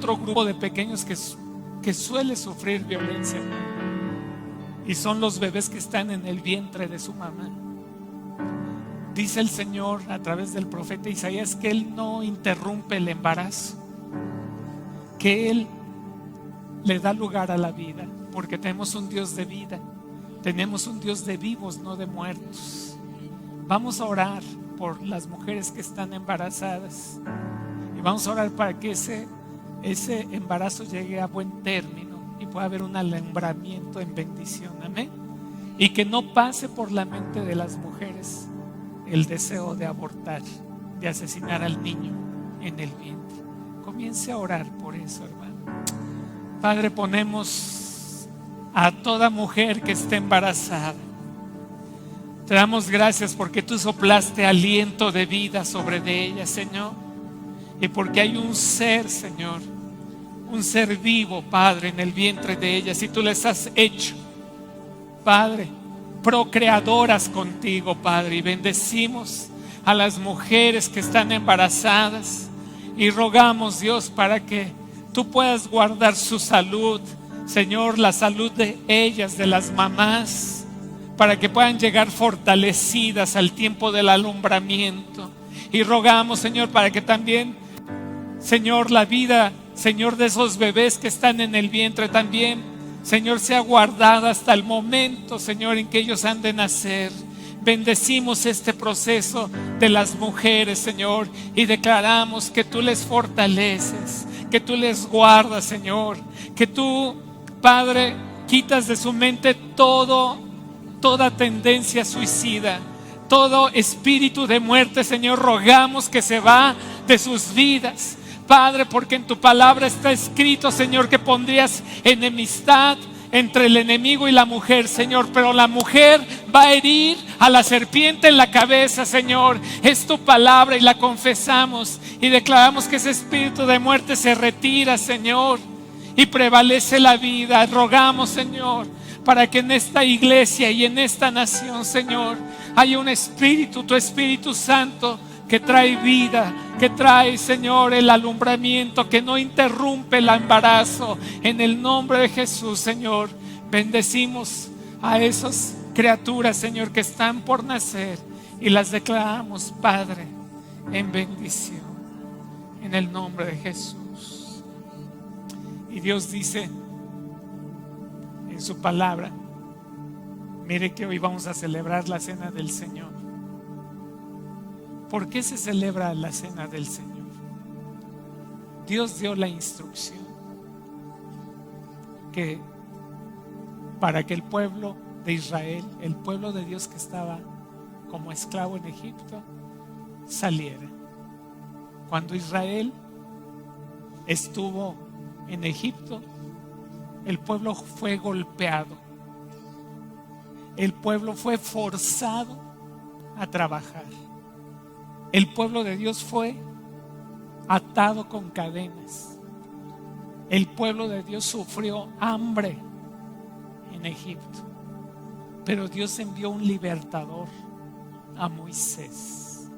otro grupo de pequeños que suele sufrir violencia, y son los bebés que están en el vientre de su mamá. Dice el Señor a través del profeta Isaías que Él no interrumpe el embarazo, que Él le da lugar a la vida, porque tenemos un Dios de vida, tenemos un Dios de vivos, no de muertos. Vamos a orar por las mujeres que están embarazadas y vamos a orar para que ese embarazo llegue a buen término y pueda haber un alumbramiento en bendición, amén, y que no pase por la mente de las mujeres el deseo de abortar, de asesinar al niño en el vientre. Comience a orar por eso, hermano. Padre, ponemos a toda mujer que esté embarazada. Te damos gracias porque tú soplaste aliento de vida sobre de ella, Señor, y porque hay un ser, Señor, un ser vivo, Padre, en el vientre de ellas, y tú les has hecho, Padre, procreadoras contigo, Padre, y bendecimos a las mujeres que están embarazadas y rogamos, Dios, para que tú puedas guardar su salud, Señor, la salud de ellas, de las mamás, para que puedan llegar fortalecidas al tiempo del alumbramiento. Y rogamos, Señor, para que también, Señor, la vida, Señor, de esos bebés que están en el vientre también, Señor, sea guardada hasta el momento, Señor, en que ellos han de nacer. Bendecimos este proceso de las mujeres, Señor, y declaramos que tú les fortaleces, que tú les guardas, Señor, que tú, Padre, quitas de su mente toda tendencia suicida, todo espíritu de muerte, Señor, rogamos que se va de sus vidas, Padre, porque en tu palabra está escrito, Señor, que pondrías enemistad entre el enemigo y la mujer, Señor, pero la mujer va a herir a la serpiente en la cabeza, Señor. Es tu palabra y la confesamos y declaramos que ese espíritu de muerte se retira, Señor, y prevalece la vida. Rogamos, Señor, para que en esta iglesia y en esta nación, Señor, haya un espíritu, tu Espíritu Santo, que trae vida, que trae, Señor, el alumbramiento, que no interrumpe el embarazo. En el nombre de Jesús, Señor, bendecimos a esas criaturas, Señor, que están por nacer y las declaramos, Padre, en bendición, en el nombre de Jesús. Y Dios dice en su palabra, mire que hoy vamos a celebrar la cena del Señor. ¿Por qué se celebra la cena del Señor? Dios dio la instrucción que para que el pueblo de Israel, el pueblo de Dios que estaba como esclavo en Egipto, saliera. Cuando Israel estuvo en Egipto, el pueblo fue golpeado, el pueblo fue forzado a trabajar. El pueblo de Dios fue atado con cadenas. El pueblo de Dios sufrió hambre en Egipto. Pero Dios envió un libertador, a Moisés.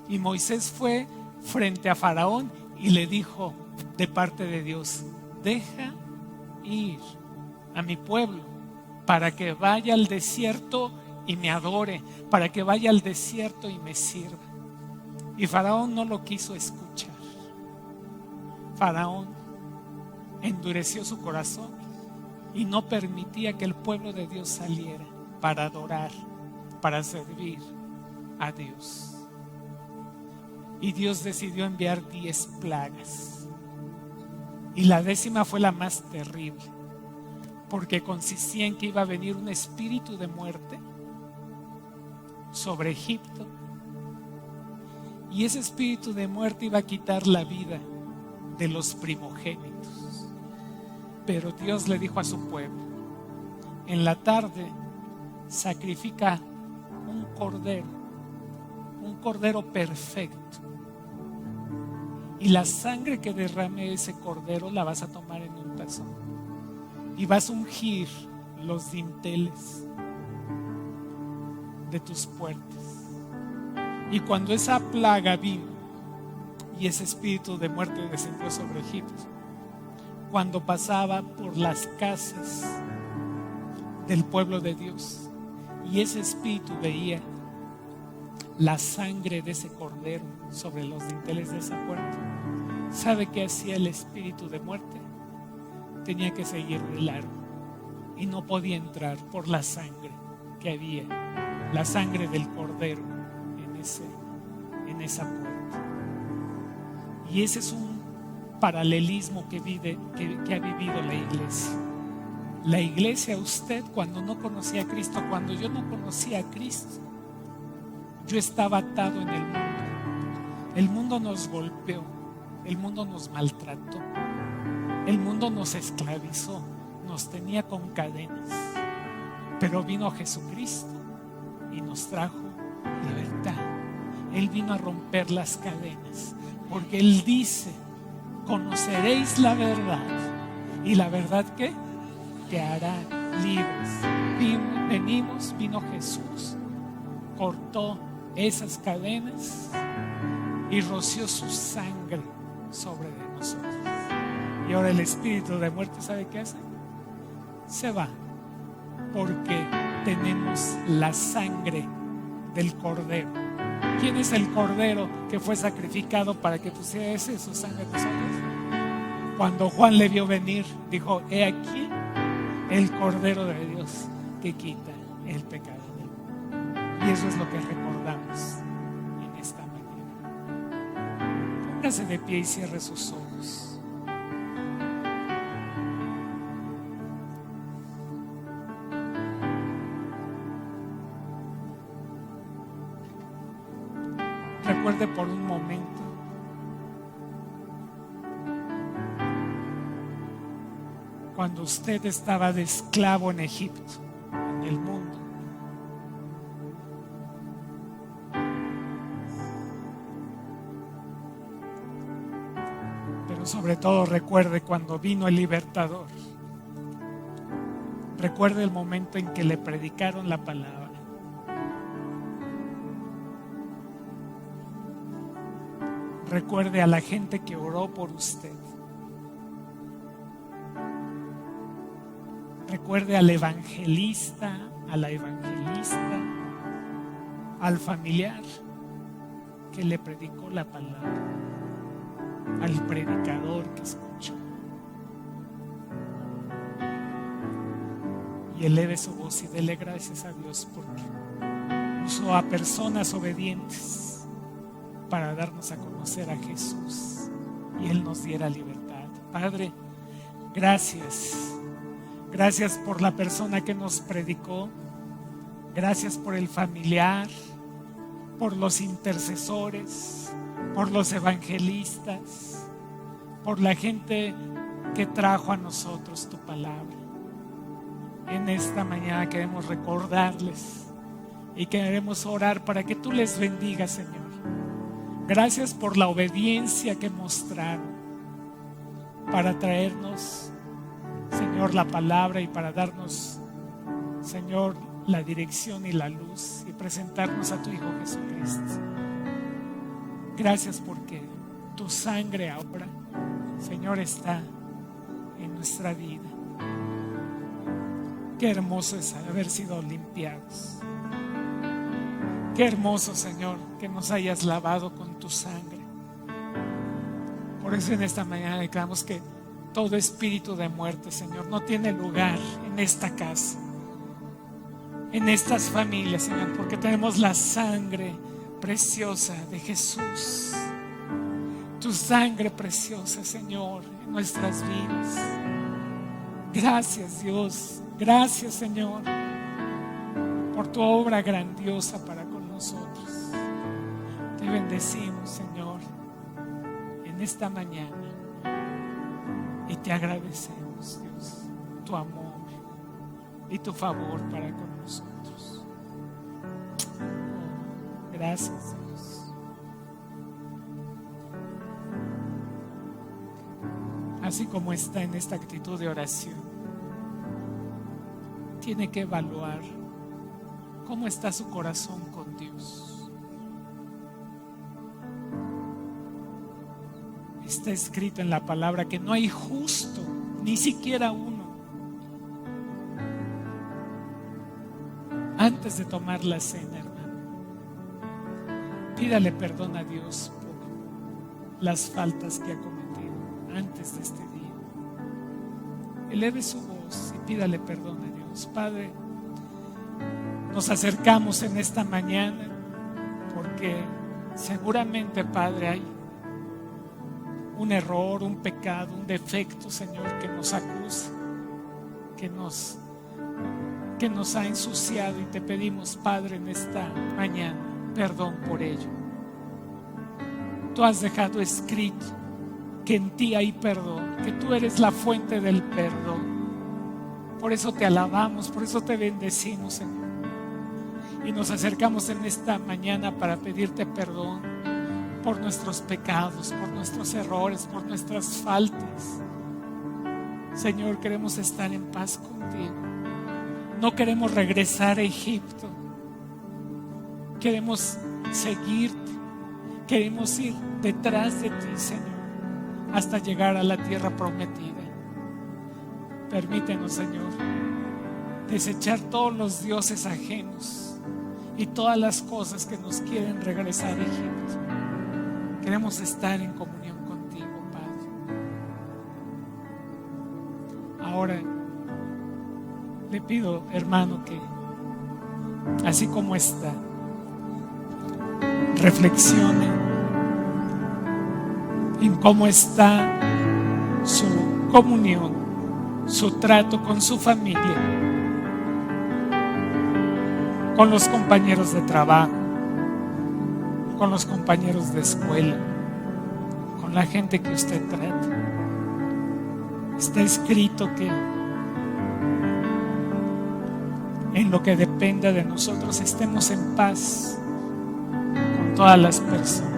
Y Moisés fue frente a Faraón y le dijo de parte de Dios: deja ir a mi pueblo para que vaya al desierto y me adore, para que vaya al desierto y me sirva. Y Faraón no lo quiso escuchar. Faraón endureció su corazón y no permitía que el pueblo de Dios saliera para adorar, para servir a Dios. Y Dios decidió enviar 10 plagas. Y la 10ª fue la más terrible, porque consistía en que iba a venir un espíritu de muerte sobre Egipto. Y ese espíritu de muerte iba a quitar la vida de los primogénitos. Pero Dios le dijo a su pueblo: en la tarde sacrifica un cordero perfecto, y la sangre que derrame ese cordero la vas a tomar en un tazón y vas a ungir los dinteles de tus puertas. Y cuando esa plaga vino y ese espíritu de muerte descendió sobre Egipto, cuando pasaba por las casas del pueblo de Dios y ese espíritu veía la sangre de ese cordero sobre los dinteles de esa puerta, ¿sabe qué hacía el espíritu de muerte? Tenía que seguir de largo y no podía entrar por la sangre que había, la sangre del cordero en esa puerta. Y ese es un paralelismo que ha vivido la iglesia. La iglesia, usted cuando no conocía a Cristo, cuando yo no conocía a Cristo, yo estaba atado en el mundo. El mundo nos golpeó, el mundo nos maltrató, el mundo nos esclavizó, nos tenía con cadenas. Pero vino Jesucristo y nos trajo libertad. Él vino a romper las cadenas, porque Él dice: conoceréis la verdad, y la verdad ¿qué? Te hará libres. Vino Jesús, cortó esas cadenas y roció su sangre sobre de nosotros. Y ahora el espíritu de muerte, ¿sabe qué hace? Se va, porque tenemos la sangre del cordero. ¿Quién es el cordero que fue sacrificado para que pusiera su sangre en nosotros? Cuando Juan le vio venir, dijo: he aquí el cordero de Dios que quita el pecado del mundo. Y eso es lo que recordamos en esta mañana. Póngase de pie y cierre sus ojos. Recuerde por un momento cuando usted estaba de esclavo en Egipto, en el mundo. Pero sobre todo recuerde cuando vino el libertador. Recuerde el momento en que le predicaron la palabra. Recuerde a la gente que oró por usted. Recuerde al evangelista, a la evangelista, al familiar que le predicó la palabra, al predicador que escuchó. Y eleve su voz y dele gracias a Dios porque usó a personas obedientes para darnos a conocer a Jesús y Él nos diera libertad. Padre, gracias. Gracias por la persona que nos predicó. Gracias por el familiar, por los intercesores, por los evangelistas, por la gente que trajo a nosotros tu palabra. En esta mañana queremos recordarles y queremos orar para que tú les bendigas, Señor. Gracias por la obediencia que mostraron para traernos, Señor, la palabra y para darnos, Señor, la dirección y la luz y presentarnos a tu Hijo Jesucristo. Gracias porque tu sangre ahora, Señor, está en nuestra vida. Qué hermoso es haber sido limpiados. Qué hermoso, Señor, que nos hayas lavado con tu sangre. Por eso en esta mañana declaramos que todo espíritu de muerte, Señor, no tiene lugar en esta casa, en estas familias, Señor, porque tenemos la sangre preciosa de Jesús. Tu sangre preciosa, Señor, en nuestras vidas. Gracias, Dios. Gracias, Señor, por tu obra grandiosa para con nosotros. Te bendecimos, Señor, en esta mañana y te agradecemos, Dios, tu amor y tu favor para con nosotros. Gracias, Dios. Así como está en esta actitud de oración, tiene que evaluar cómo está su corazón con Dios. Está escrito en la palabra que no hay justo ni siquiera uno. Antes de tomar la cena, hermano, pídale perdón a Dios por las faltas que ha cometido antes de este día. Eleve su voz y pídale perdón a Dios. Padre, nos acercamos en esta mañana porque seguramente, Padre, hay un error, un pecado, un defecto, Señor, que nos acusa, que nos ha ensuciado, y te pedimos, Padre, en esta mañana perdón por ello. Tú has dejado escrito que en ti hay perdón, que tú eres la fuente del perdón. Por eso te alabamos, por eso te bendecimos, Señor. Y nos acercamos en esta mañana para pedirte perdón por nuestros pecados, por nuestros errores, por nuestras faltas. Señor, queremos estar en paz contigo. No queremos regresar a Egipto. Queremos seguirte. Queremos ir detrás de ti, Señor, hasta llegar a la tierra prometida. Permítenos, Señor, desechar todos los dioses ajenos y todas las cosas que nos quieren regresar a Egipto. Queremos estar en comunión contigo, Padre. Ahora le pido, hermano, que así como está, reflexione en cómo está su comunión, su trato con su familia, con los compañeros de trabajo, con los compañeros de escuela, con la gente que usted trata. Está escrito que en lo que dependa de nosotros estemos en paz con todas las personas.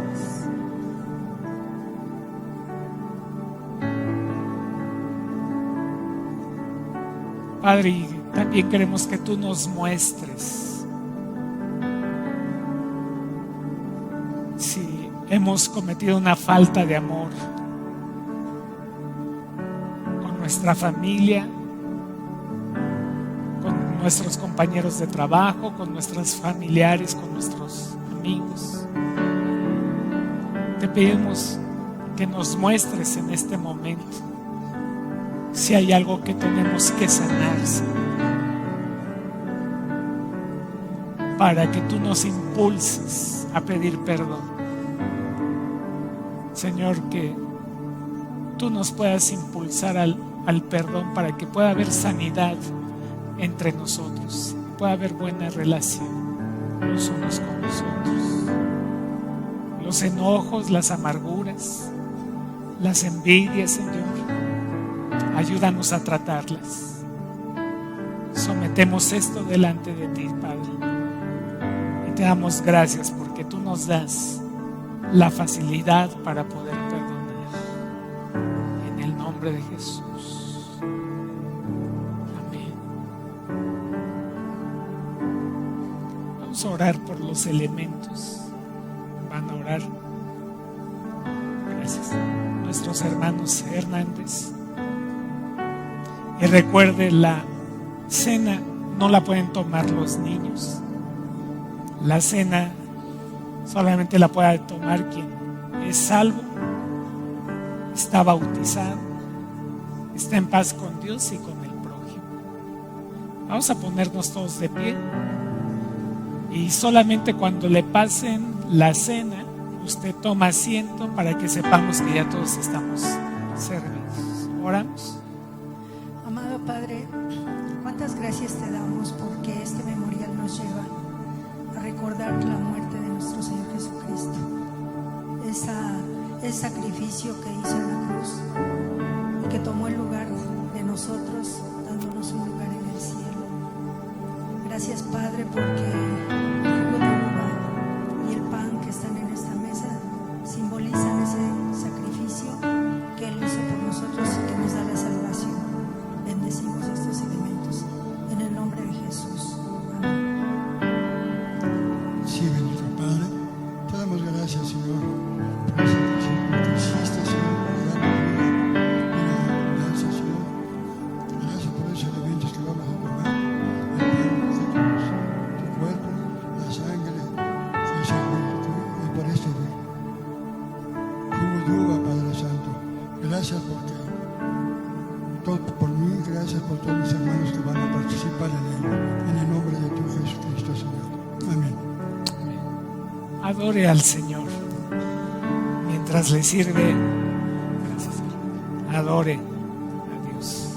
Padre, y también queremos que tú nos muestres si hemos cometido una falta de amor con nuestra familia, con nuestros compañeros de trabajo, con nuestros familiares, con nuestros amigos. Te pedimos que nos muestres en este momento si hay algo que tenemos que sanar, para que tú nos impulses a pedir perdón. Señor, que tú nos puedas impulsar al perdón, para que pueda haber sanidad entre nosotros, pueda haber buena relación los unos con los otros. Los enojos, las amarguras, las envidias, Señor, ayúdanos a tratarlas. Sometemos esto delante de ti, Padre, y te damos gracias porque tú nos das la facilidad para poder perdonar. En el nombre de Jesús. Amén. Vamos a orar por los elementos. Van a orar. Gracias. Nuestros hermanos Hernández. Y recuerde, la cena no la pueden tomar los niños. La cena solamente la puede tomar quien es salvo, está bautizado, está en paz con Dios y con el prójimo. Vamos a ponernos todos de pie, y solamente cuando le pasen la cena, usted toma asiento para que sepamos que ya todos estamos servidos. Oramos. Amado Padre, cuántas gracias te damos porque este memorial nos lleva a recordar la muerte de nuestro Señor Jesucristo, el sacrificio que hizo en la cruz y que tomó el lugar de nosotros, dándonos un lugar en el cielo. Gracias, Padre, porque el jugo de uva y el pan que están en esta mesa simbolizan ese sacrificio que Él hizo por nosotros y que nos da la salvación. Bendecimos estos elementos en el nombre de Jesús. Amén. Sí, bendito Padre, te damos gracias, Señor, por esa oración que hiciste, Señor, para darnos vida, gracias, Señor. todo por mí, gracias por todos mis hermanos que van a participar en él. En el nombre de tu Jesucristo, Señor. Amén. Adore al Señor mientras le sirve. Gracias. Adore a Dios.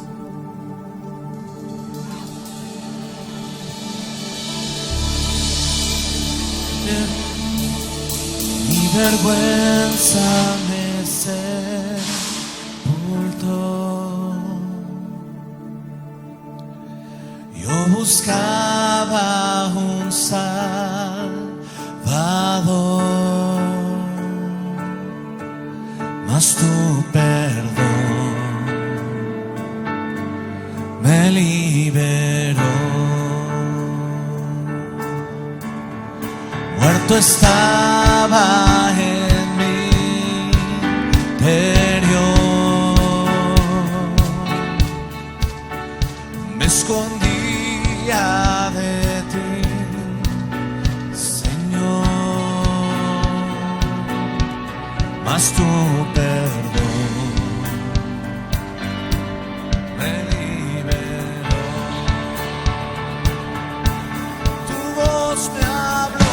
Mi vergüenza me sepultó. Yo buscaba un Salvador, mas tu perdón me liberó. Muerto estaba en mi interior, me escondía de ti, Señor, mas tu perdón me liberó. Tu voz me habló.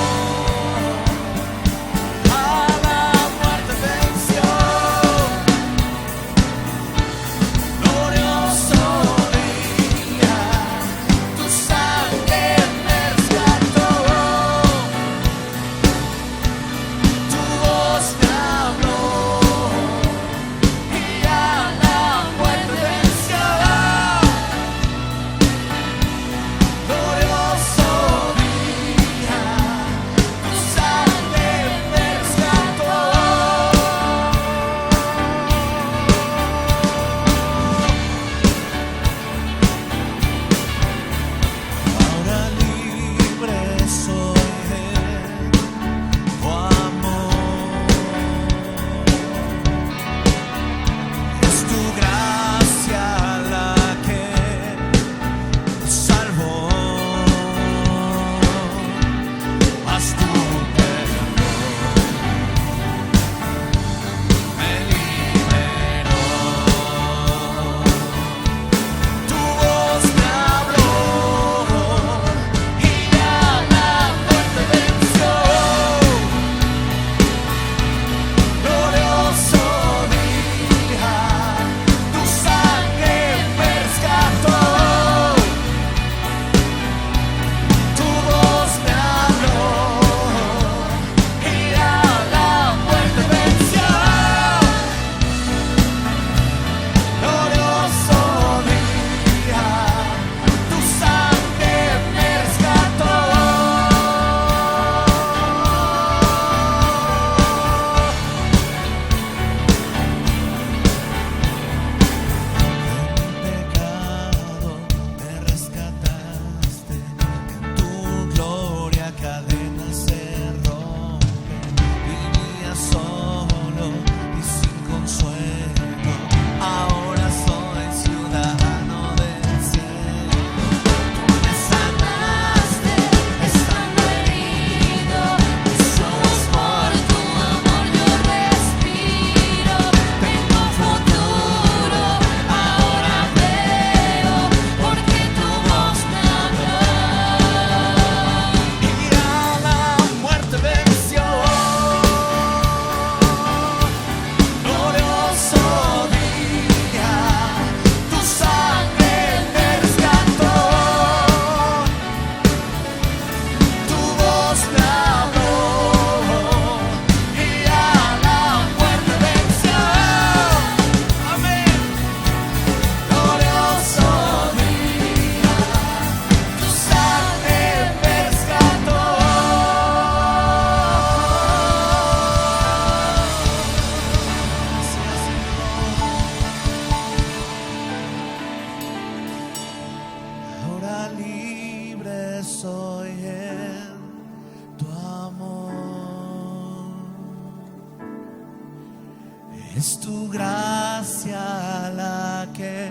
Es tu gracia la que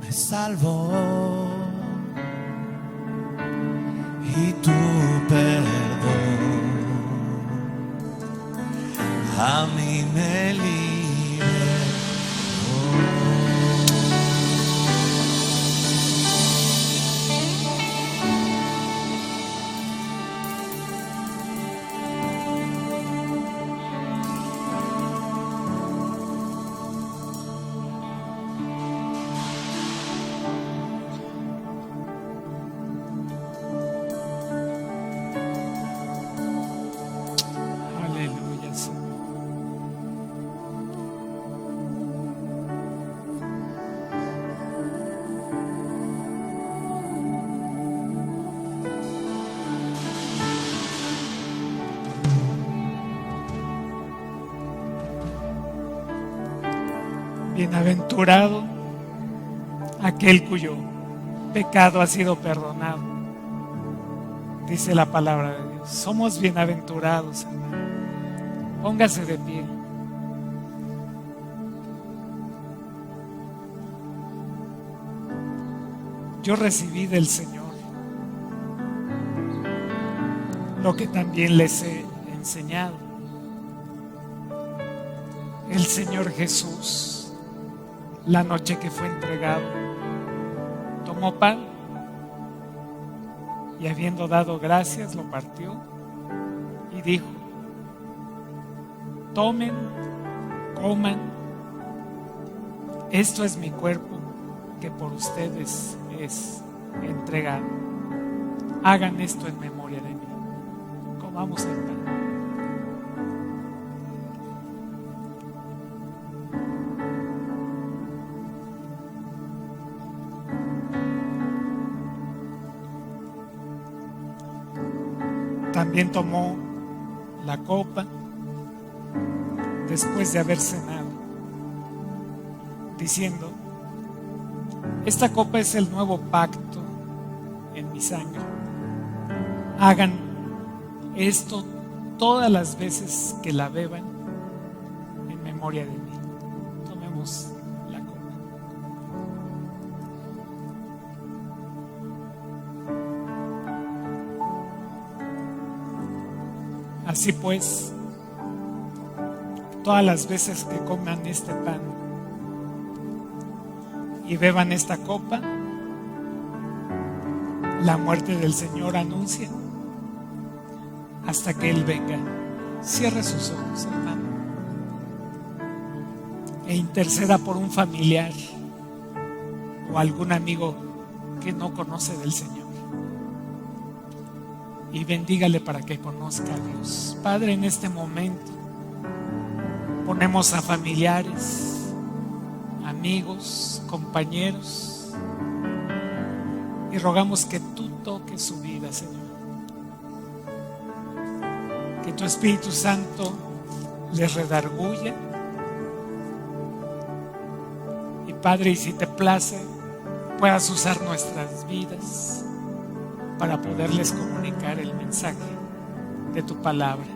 me salvó y tu perdón a mí me liberó. Bienaventurado aquel cuyo pecado ha sido perdonado. Dice la palabra de Dios. Somos bienaventurados, hermano. Póngase de pie. Yo recibí del Señor lo que también les he enseñado. El Señor Jesús, la noche que fue entregado, tomó pan y habiendo dado gracias lo partió y dijo: tomen, coman, esto es mi cuerpo que por ustedes es entregado. Hagan esto en memoria de mí. Comamos el pan. También tomó la copa después de haber cenado, diciendo: esta copa es el nuevo pacto en mi sangre. Hagan esto todas las veces que la beban en memoria de mí. Tomemos la copa. Así pues, todas las veces que coman este pan y beban esta copa, la muerte del Señor anuncia hasta que Él venga. Cierre sus ojos, hermano, e interceda por un familiar o algún amigo que no conoce del Señor y bendígale para que conozca a Dios. Padre, en este momento ponemos a familiares, amigos, compañeros y rogamos que tú toques su vida, Señor. Que tu Espíritu Santo les redarguya. Y Padre, y si te place, puedas usar nuestras vidas para poderles comunicar el mensaje de tu palabra.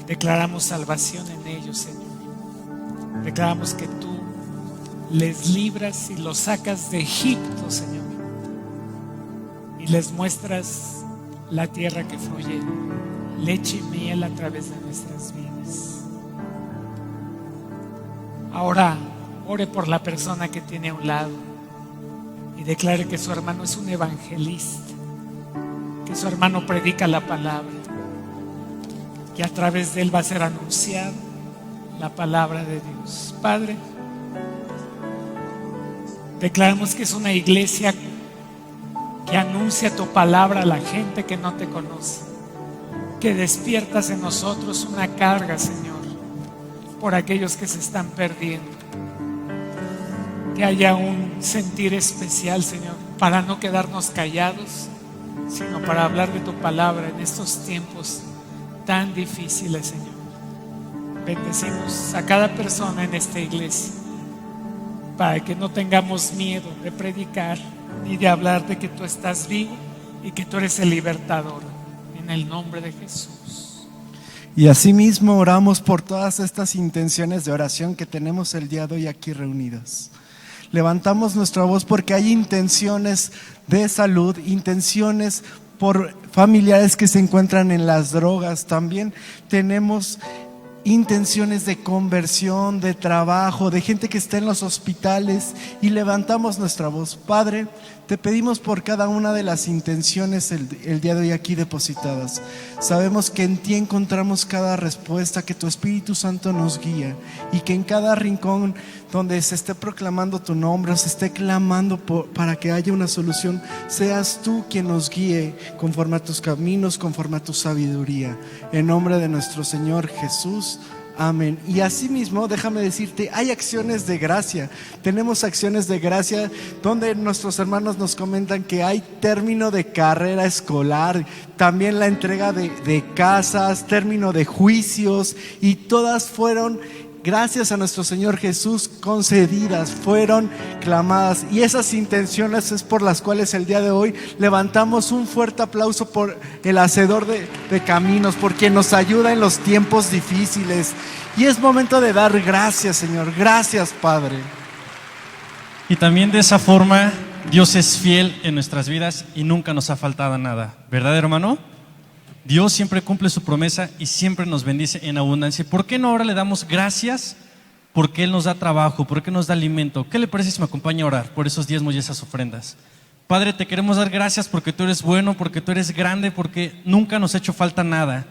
Declaramos salvación en ellos, Señor. Declaramos que tú les libras y los sacas de Egipto, Señor, y les muestras la tierra que fluye leche y miel a través de nuestras vidas. Ahora ore por la persona que tiene a un lado y declare que su hermano es un evangelista, que su hermano predica la palabra, que a través de él va a ser anunciada la palabra de Dios. Padre, declaramos que es una iglesia que anuncia tu palabra a la gente que no te conoce, que despiertas en nosotros una carga, Señor, por aquellos que se están perdiendo. Que haya un sentir especial, Señor, para no quedarnos callados, sino para hablar de tu palabra en estos tiempos tan difíciles, Señor. Bendecimos a cada persona en esta iglesia para que no tengamos miedo de predicar ni de hablar de que tú estás vivo y que tú eres el libertador, en el nombre de Jesús. Y asimismo oramos por todas estas intenciones de oración que tenemos el día de hoy aquí reunidas. Levantamos nuestra voz porque hay intenciones de salud, intenciones por familiares que se encuentran en las drogas. También tenemos intenciones de conversión, de trabajo, de gente que está en los hospitales, y levantamos nuestra voz. Padre, te pedimos por cada una de las intenciones el día de hoy aquí depositadas. Sabemos que en ti encontramos cada respuesta, que tu Espíritu Santo nos guía y que en cada rincón donde se esté proclamando tu nombre o se esté clamando para que haya una solución, seas tú quien nos guíe conforme a tus caminos, conforme a tu sabiduría. En nombre de nuestro Señor Jesús. Amén. Y asimismo, déjame decirte, hay acciones de gracia. Tenemos acciones de gracia donde nuestros hermanos nos comentan que hay término de carrera escolar, también la entrega de casas, término de juicios, y todas fueron gracias a nuestro Señor Jesús, concedidas, fueron clamadas. Y esas intenciones es por las cuales el día de hoy levantamos un fuerte aplauso por el hacedor de caminos, por quien nos ayuda en los tiempos difíciles. Y es momento de dar gracias, Señor. Gracias, Padre. Y también de esa forma, Dios es fiel en nuestras vidas y nunca nos ha faltado nada. ¿Verdad, hermano? Dios siempre cumple su promesa y siempre nos bendice en abundancia. ¿Por qué no ahora le damos gracias? Porque Él nos da trabajo, porque nos da alimento. ¿Qué le parece si me acompaña a orar por esos diezmos y esas ofrendas? Padre, te queremos dar gracias porque tú eres bueno, porque tú eres grande, porque nunca nos ha hecho falta nada.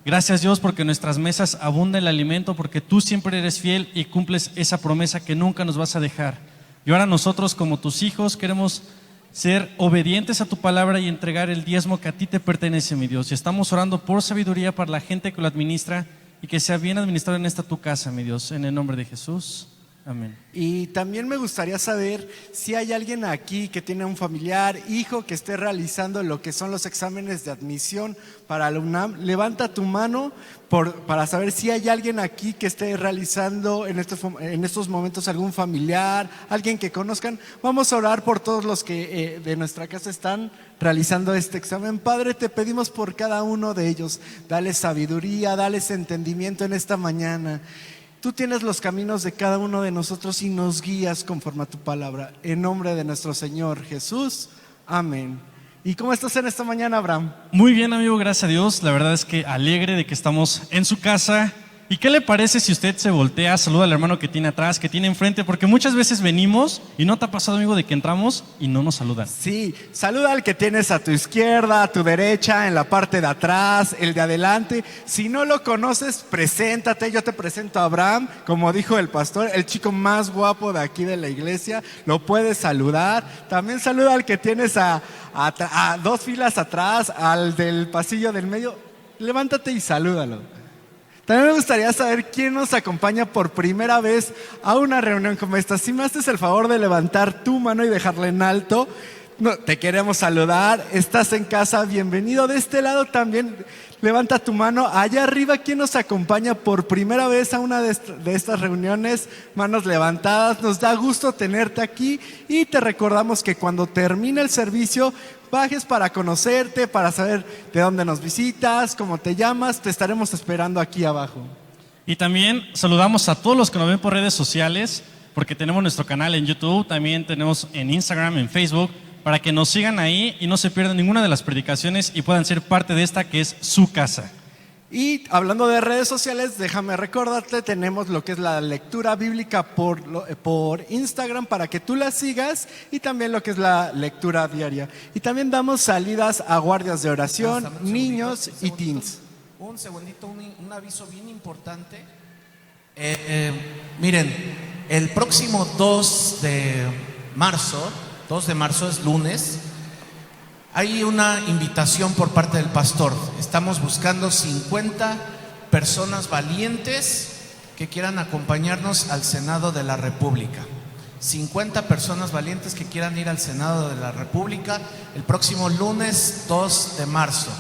Gracias, Dios, porque en nuestras mesas abunda el alimento, porque tú siempre eres fiel y cumples esa promesa que nunca nos vas a dejar. Y ahora nosotros, como tus hijos, queremos ser obedientes a tu palabra y entregar el diezmo que a ti te pertenece, mi Dios. Y estamos orando por sabiduría para la gente que lo administra y que sea bien administrado en esta tu casa, mi Dios, en el nombre de Jesús. Amén. Y también me gustaría saber si hay alguien aquí que tiene un familiar, hijo, que esté realizando lo que son los exámenes de admisión para la UNAM. Levanta tu mano para saber si hay alguien aquí que esté realizando en estos momentos algún familiar, alguien que conozcan. Vamos a orar por todos los que de nuestra casa están realizando este examen. Padre, te pedimos por cada uno de ellos. Dale sabiduría, dales entendimiento en esta mañana. Tú tienes los caminos de cada uno de nosotros y nos guías conforme a tu palabra. En nombre de nuestro Señor Jesús. Amén. ¿Y cómo estás en esta mañana, Abraham? Muy bien, amigo, gracias a Dios. La verdad es que alegre de que estamos en su casa. ¿Y qué le parece si usted se voltea, saluda al hermano que tiene atrás, que tiene enfrente? Porque muchas veces venimos y ¿no te ha pasado, amigo, de que entramos y no nos saludan? Sí, saluda al que tienes a tu izquierda, a tu derecha, en la parte de atrás, el de adelante. Si no lo conoces, preséntate. Yo te presento a Abraham, como dijo el pastor, el chico más guapo de aquí de la iglesia. Lo puedes saludar. También saluda al que tienes a 2 filas atrás, al del pasillo del medio. Levántate y salúdalo. También me gustaría saber quién nos acompaña por primera vez a una reunión como esta. Si me haces el favor de levantar tu mano y dejarla en alto, te queremos saludar. Estás en casa, bienvenido. De este lado también levanta tu mano. Allá arriba, ¿quién nos acompaña por primera vez a una de estas reuniones? Manos levantadas. Nos da gusto tenerte aquí y te recordamos que cuando termine el servicio bajes para conocerte, para saber de dónde nos visitas, cómo te llamas. Te estaremos esperando aquí abajo. Y también saludamos a todos los que nos ven por redes sociales, porque tenemos nuestro canal en YouTube, también tenemos en Instagram, en Facebook, para que nos sigan ahí y no se pierdan ninguna de las predicaciones y puedan ser parte de esta que es su casa. Y hablando de redes sociales, déjame recordarte, tenemos lo que es la lectura bíblica por Instagram para que tú la sigas, y también lo que es la lectura diaria. Y también damos salidas a guardias de oración, niños y teens. Un segundito, un aviso bien importante. Miren, el próximo 2 de marzo es lunes. Hay una invitación por parte del pastor. Estamos buscando 50 personas valientes que quieran acompañarnos al Senado de la República. 50 personas valientes que quieran ir al Senado de la República el próximo lunes 2 de marzo.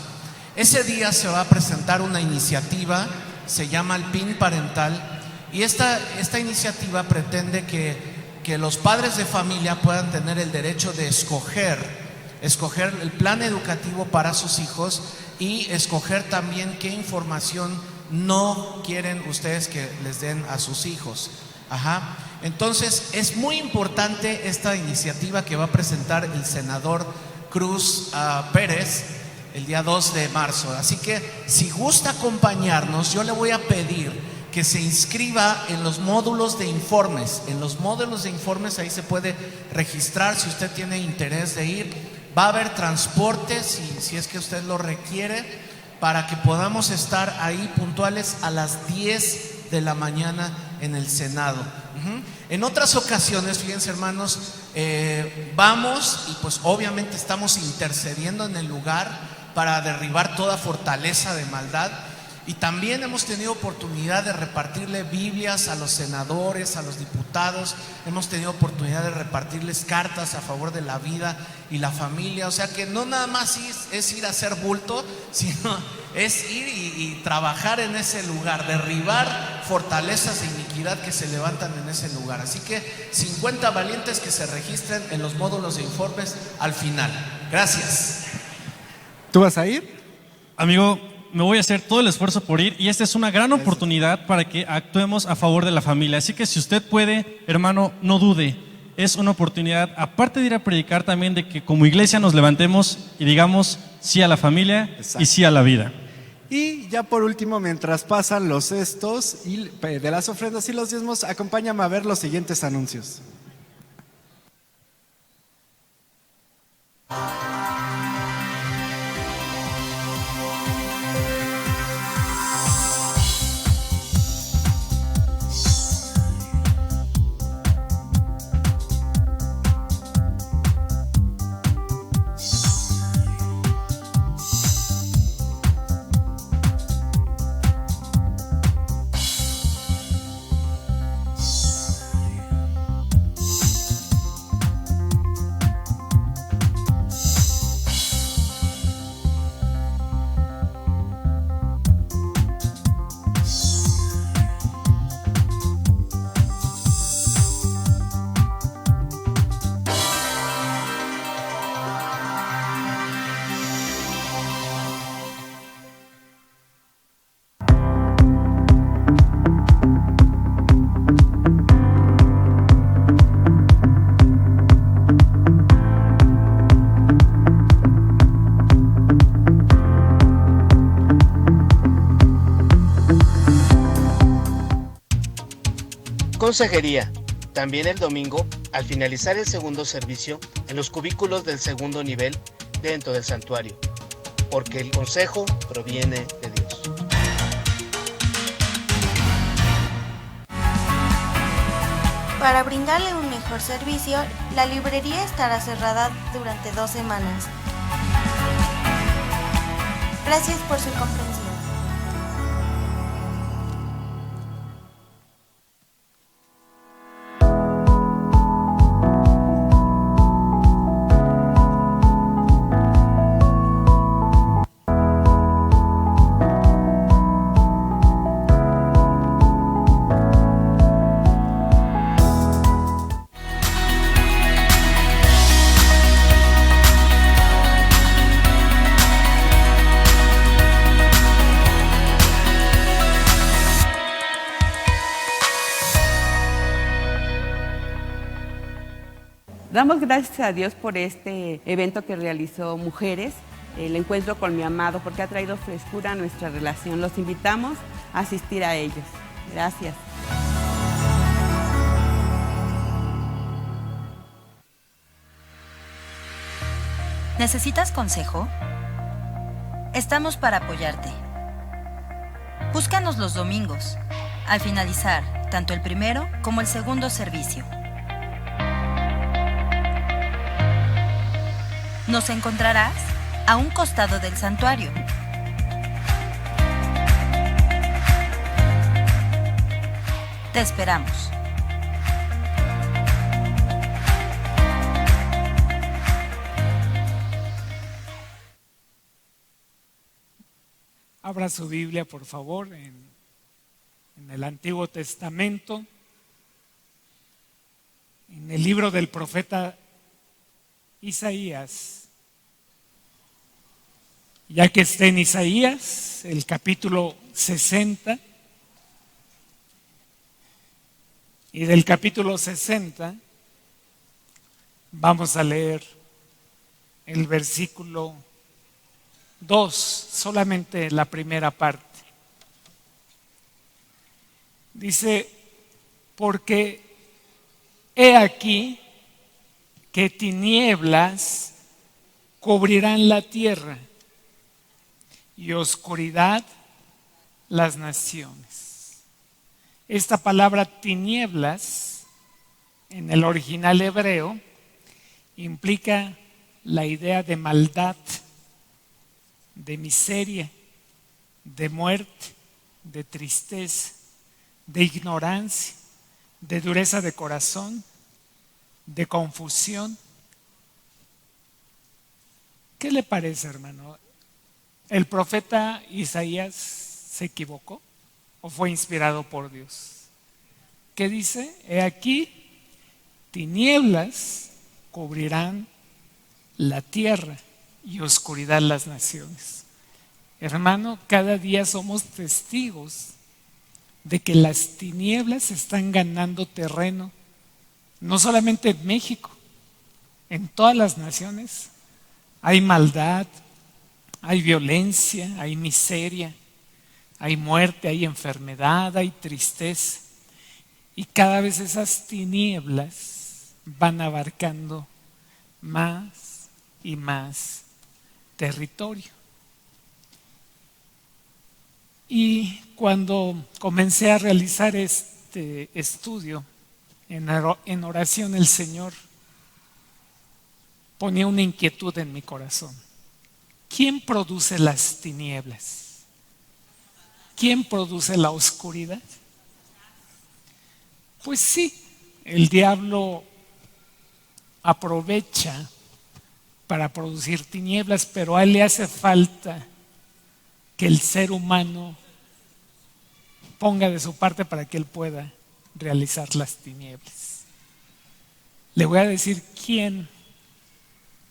Ese día se va a presentar una iniciativa, se llama el PIN parental, y esta iniciativa pretende que los padres de familia puedan tener el derecho de escoger el plan educativo para sus hijos y escoger también qué información no quieren ustedes que les den a sus hijos. Entonces es muy importante esta iniciativa que va a presentar el senador Cruz Pérez el día 2 de marzo. Así que si gusta acompañarnos, yo le voy a pedir que se inscriba en los módulos de informes. En los módulos de informes ahí se puede registrar si usted tiene interés de ir. Va a haber transporte si es que usted lo requiere, para que podamos estar ahí puntuales a las 10 de la mañana en el Senado. En otras ocasiones, fíjense, hermanos, vamos y pues obviamente estamos intercediendo en el lugar para derribar toda fortaleza de maldad. Y también hemos tenido oportunidad de repartirle Biblias a los senadores, a los diputados. Hemos tenido oportunidad de repartirles cartas a favor de la vida y la familia. O sea que no nada más es ir a hacer bulto, sino es ir y trabajar en ese lugar, derribar fortalezas de iniquidad iniquidad que se levantan en ese lugar. Así que 50 valientes que se registren en los módulos de informes al final. Gracias. ¿Tú vas a ir? Amigo, me voy a hacer todo el esfuerzo por ir y esta es una gran oportunidad para que actuemos a favor de la familia. Así que si usted puede, hermano, no dude. Es una oportunidad, aparte de ir a predicar, también de que como iglesia nos levantemos y digamos sí a la familia y sí a la vida. Y ya por último, mientras pasan los cestos y de las ofrendas y los diezmos, acompáñame a ver los siguientes anuncios. Consejería. También el domingo, al finalizar el segundo servicio, en los cubículos del segundo nivel dentro del santuario, porque el consejo proviene de Dios. Para brindarle un mejor servicio, la librería estará cerrada durante 2 semanas. Gracias por su comprensión. Damos gracias a Dios por este evento que realizó Mujeres, el encuentro con mi amado, porque ha traído frescura a nuestra relación. Los invitamos a asistir a ellos. Gracias. ¿Necesitas consejo? Estamos para apoyarte. Búscanos los domingos, al finalizar tanto el primero como el segundo servicio. Nos encontrarás a un costado del santuario. Te esperamos. Abra su Biblia, por favor, en el Antiguo Testamento, en el libro del profeta Isaías. Ya que esté en Isaías, el capítulo 60, y del capítulo 60 vamos a leer el versículo 2, solamente la primera parte. Dice, porque he aquí que tinieblas cubrirán la tierra y oscuridad las naciones. Esta palabra tinieblas en el original hebreo implica la idea de maldad, de miseria, de muerte, de tristeza, de ignorancia, de dureza de corazón, de confusión. ¿Qué le parece, hermano? ¿El profeta Isaías se equivocó o fue inspirado por Dios? ¿Qué dice? He aquí, tinieblas cubrirán la tierra y oscuridad las naciones. Hermano, cada día somos testigos de que las tinieblas están ganando terreno, no solamente en México, en todas las naciones. Hay maldad, hay violencia, hay miseria, hay muerte, hay enfermedad, hay tristeza. Y cada vez esas tinieblas van abarcando más y más territorio. Y cuando comencé a realizar este estudio en oración, el Señor ponía una inquietud en mi corazón. ¿Quién produce las tinieblas? ¿Quién produce la oscuridad? Pues sí, el diablo aprovecha para producir tinieblas, pero a él le hace falta que el ser humano ponga de su parte para que él pueda realizar las tinieblas. Le voy a decir quién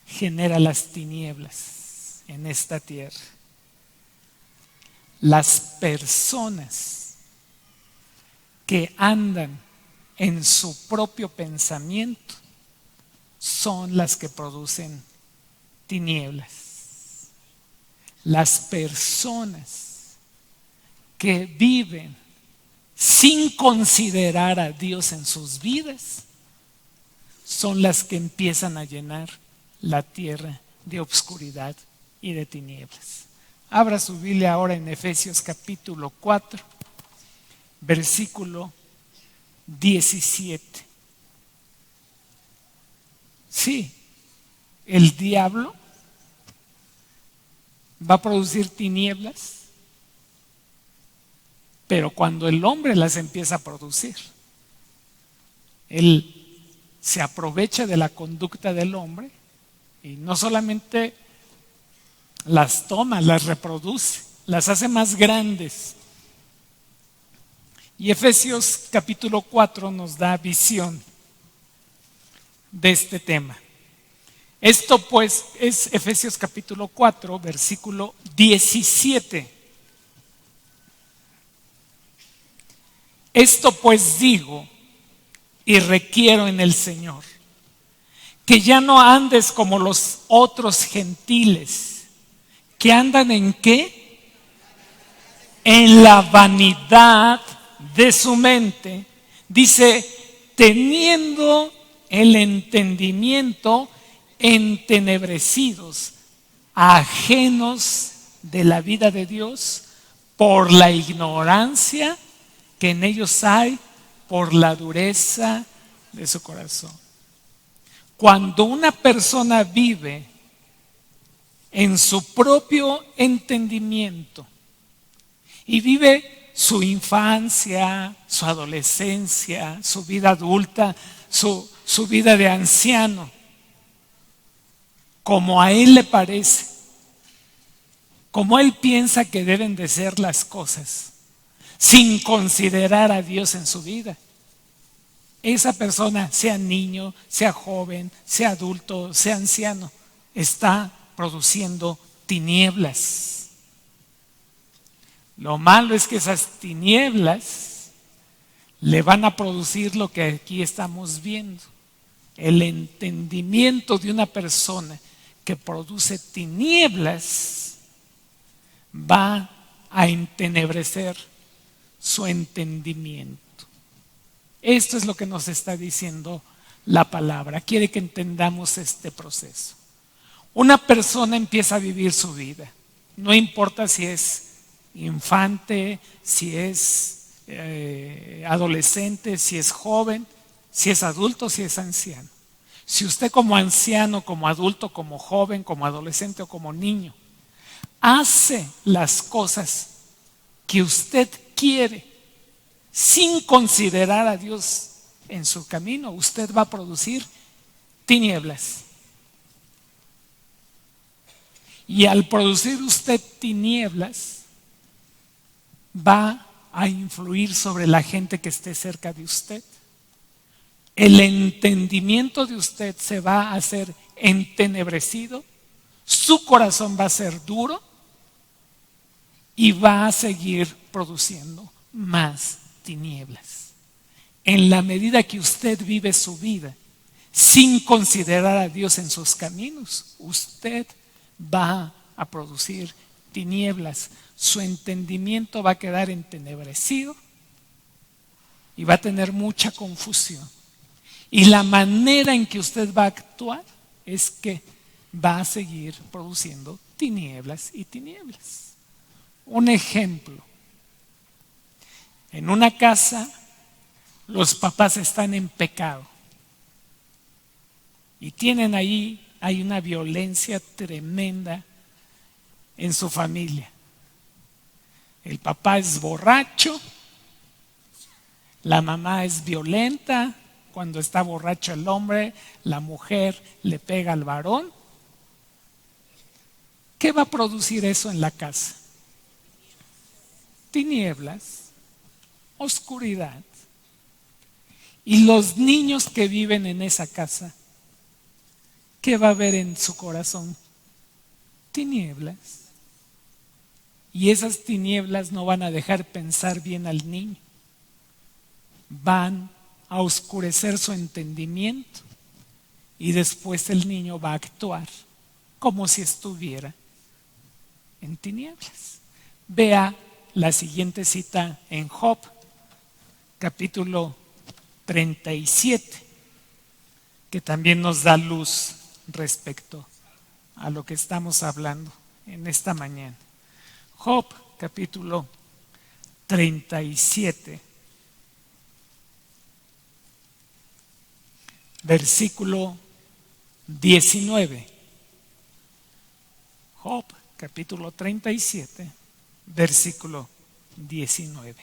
genera las tinieblas en esta tierra. Las personas que andan en su propio pensamiento son las que producen tinieblas. Las personas que viven sin considerar a Dios en sus vidas son las que empiezan a llenar la tierra de obscuridad y de tinieblas. Abra su Biblia ahora en Efesios capítulo 4, versículo 17. Sí, el diablo va a producir tinieblas, pero cuando el hombre las empieza a producir, él se aprovecha de la conducta del hombre y no solamente las toma, las reproduce, las hace más grandes. Y Efesios capítulo 4 nos da visión de este tema. Esto pues es Efesios capítulo 4, versículo 17. Esto pues digo y requiero en el Señor, que ya no andes como los otros gentiles, que andan ¿en qué? En la vanidad de su mente. Dice, teniendo el entendimiento entenebrecidos, ajenos de la vida de Dios por la ignorancia que en ellos hay, por la dureza de su corazón. Cuando una persona vive en su propio entendimiento y vive su infancia, su adolescencia, su vida adulta, su vida de anciano, como a él le parece, como él piensa que deben de ser las cosas, sin considerar a Dios en su vida, esa persona, sea niño, sea joven, sea adulto, sea anciano, está produciendo tinieblas. Lo malo es que esas tinieblas le van a producir lo que aquí estamos viendo. El entendimiento de una persona que produce tinieblas va a entenebrecer su entendimiento. Esto es lo que nos está diciendo la palabra. Quiere que entendamos este proceso. Una persona empieza a vivir su vida. No importa si es infante, si es adolescente, si es joven, si es adulto, si es anciano. Si usted como anciano, como adulto, como joven, como adolescente o como niño hace las cosas que usted quiere sin considerar a Dios en su camino, usted va a producir tinieblas. Y al producir usted tinieblas, va a influir sobre la gente que esté cerca de usted. El entendimiento de usted se va a hacer entenebrecido, su corazón va a ser duro y va a seguir produciendo más tinieblas. En la medida que usted vive su vida sin considerar a Dios en sus caminos, usted va a producir tinieblas. Su entendimiento va a quedar entenebrecido y va a tener mucha confusión. Y la manera en que usted va a actuar es que va a seguir produciendo tinieblas y tinieblas. Un ejemplo: en una casa los papás están en pecado y hay una violencia tremenda en su familia. El papá es borracho, la mamá es violenta. Cuando está borracho el hombre, la mujer le pega al varón. ¿Qué va a producir eso en la casa? Tinieblas, oscuridad. Y los niños que viven en esa casa, ¿qué va a haber en su corazón? Tinieblas. Y esas tinieblas no van a dejar pensar bien al niño. Van a oscurecer su entendimiento y después el niño va a actuar como si estuviera en tinieblas. Vea la siguiente cita en Job, capítulo 37, que también nos da luz respecto a lo que estamos hablando en esta mañana. Job, capítulo 37, versículo 19. Job, capítulo 37, versículo 19.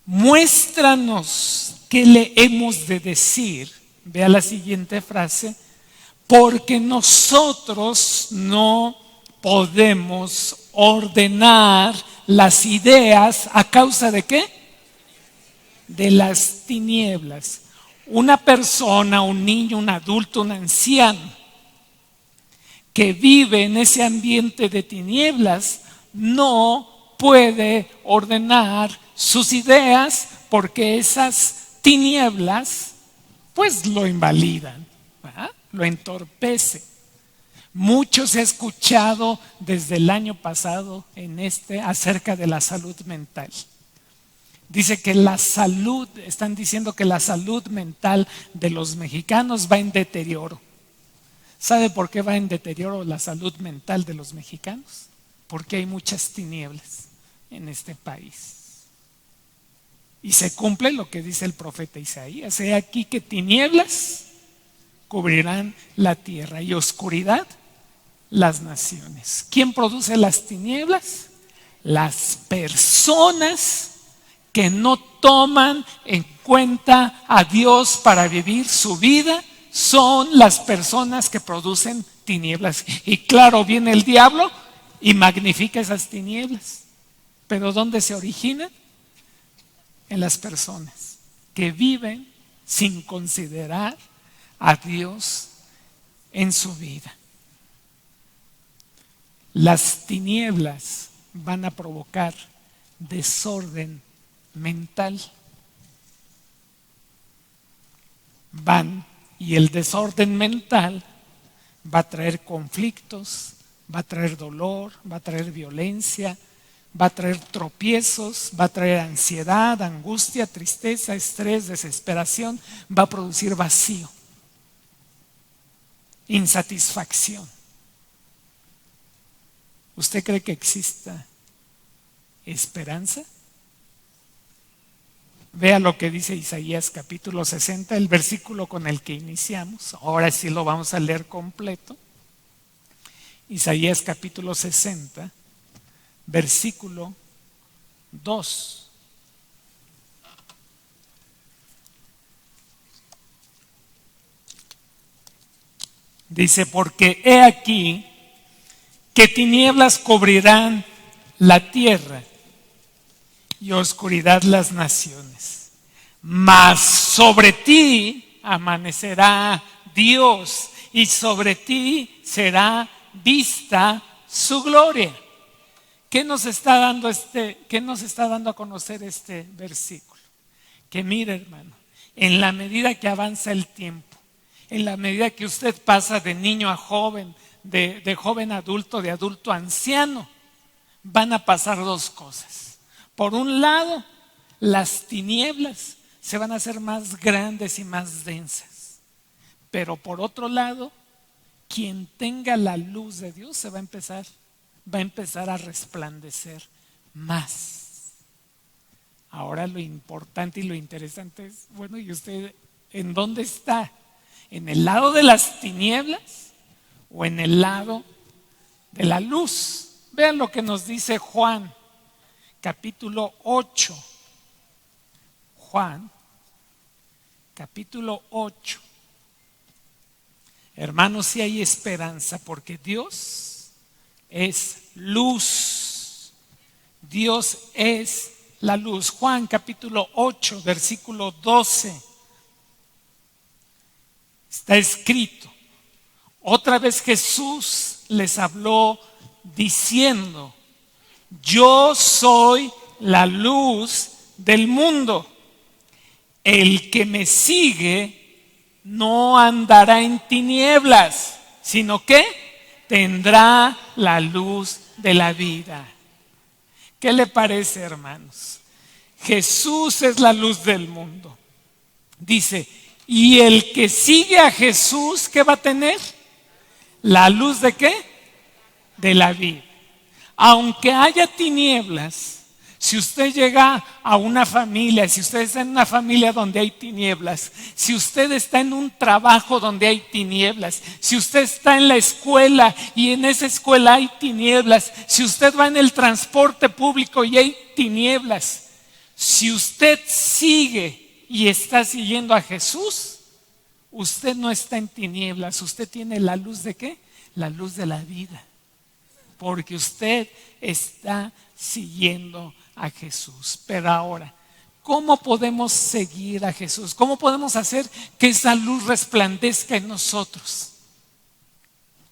Muéstranos qué le hemos de decir. Vea la siguiente frase: porque nosotros no podemos ordenar las ideas a causa de ¿qué? De las tinieblas. Una persona, un niño, un adulto, un anciano que vive en ese ambiente de tinieblas no puede ordenar sus ideas, porque esas tinieblas pues lo invalidan, ¿verdad? Lo entorpece. Mucho se ha escuchado desde el año pasado acerca de la salud mental. Dice que están diciendo que la salud mental de los mexicanos va en deterioro. ¿Sabe por qué va en deterioro la salud mental de los mexicanos? Porque hay muchas tinieblas en este país. Y se cumple lo que dice el profeta Isaías: he aquí que tinieblas cubrirán la tierra y oscuridad las naciones. ¿Quién produce las tinieblas? Las personas que no toman en cuenta a Dios para vivir su vida son las personas que producen tinieblas. Y claro, viene el diablo y magnifica esas tinieblas. Pero ¿dónde se originan? En las personas que viven sin considerar a Dios en su vida. Las tinieblas van a provocar desorden mental. Y el desorden mental va a traer conflictos, va a traer dolor, va a traer violencia, va a traer tropiezos, va a traer ansiedad, angustia, tristeza, estrés, desesperación, va a producir vacío, insatisfacción. ¿Usted cree que exista esperanza? Vea lo que dice Isaías capítulo 60, el versículo con el que iniciamos. Ahora sí lo vamos a leer completo. Isaías capítulo 60, versículo 2. Dice: porque he aquí que tinieblas cubrirán la tierra y oscuridad las naciones. Mas sobre ti amanecerá Dios y sobre ti será vista su gloria. ¿Qué nos está dando a conocer este versículo? Que mire, hermano, en la medida que avanza el tiempo, en la medida que usted pasa de niño a joven, de joven a adulto, de adulto a anciano, van a pasar dos cosas. Por un lado, las tinieblas se van a hacer más grandes y más densas. Pero por otro lado, quien tenga la luz de Dios va a empezar a resplandecer más. Ahora lo importante y lo interesante es, bueno, ¿y usted en dónde está? ¿En el lado de las tinieblas o en el lado de la luz? Vean lo que nos dice Juan, capítulo 8. Juan, capítulo 8. Hermanos, sí hay esperanza porque Dios es luz. Dios es la luz. Juan capítulo 8, versículo 12. Está escrito: otra vez Jesús les habló diciendo: yo soy la luz del mundo. El que me sigue no andará en tinieblas, sino que tendrá la luz de la vida. ¿Qué le parece, hermanos? Jesús es la luz del mundo. Dice, y el que sigue a Jesús, ¿qué va a tener? ¿La luz de qué? De la vida. Aunque haya tinieblas, si usted llega a una familia, si usted está en una familia donde hay tinieblas, si usted está en un trabajo donde hay tinieblas, si usted está en la escuela y en esa escuela hay tinieblas, si usted va en el transporte público y hay tinieblas, si usted sigue y está siguiendo a Jesús, usted no está en tinieblas, usted tiene la luz de ¿qué? La luz de la vida. Porque usted está siguiendo a Jesús. Pero ahora, ¿cómo podemos seguir a Jesús? ¿Cómo podemos hacer que esa luz resplandezca en nosotros?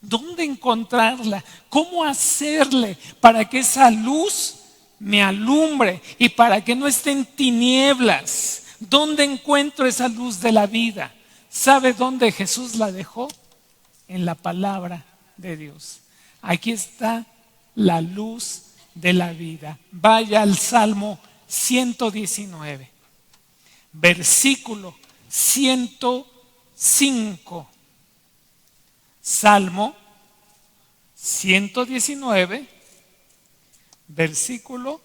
¿Dónde encontrarla? ¿Cómo hacerle para que esa luz me alumbre y para que no esté en tinieblas? ¿Dónde encuentro esa luz de la vida? ¿Sabe dónde Jesús la dejó? En la palabra de Dios. Aquí está la luz de la vida. Vaya al Salmo 119, versículo 105. Salmo 119, versículo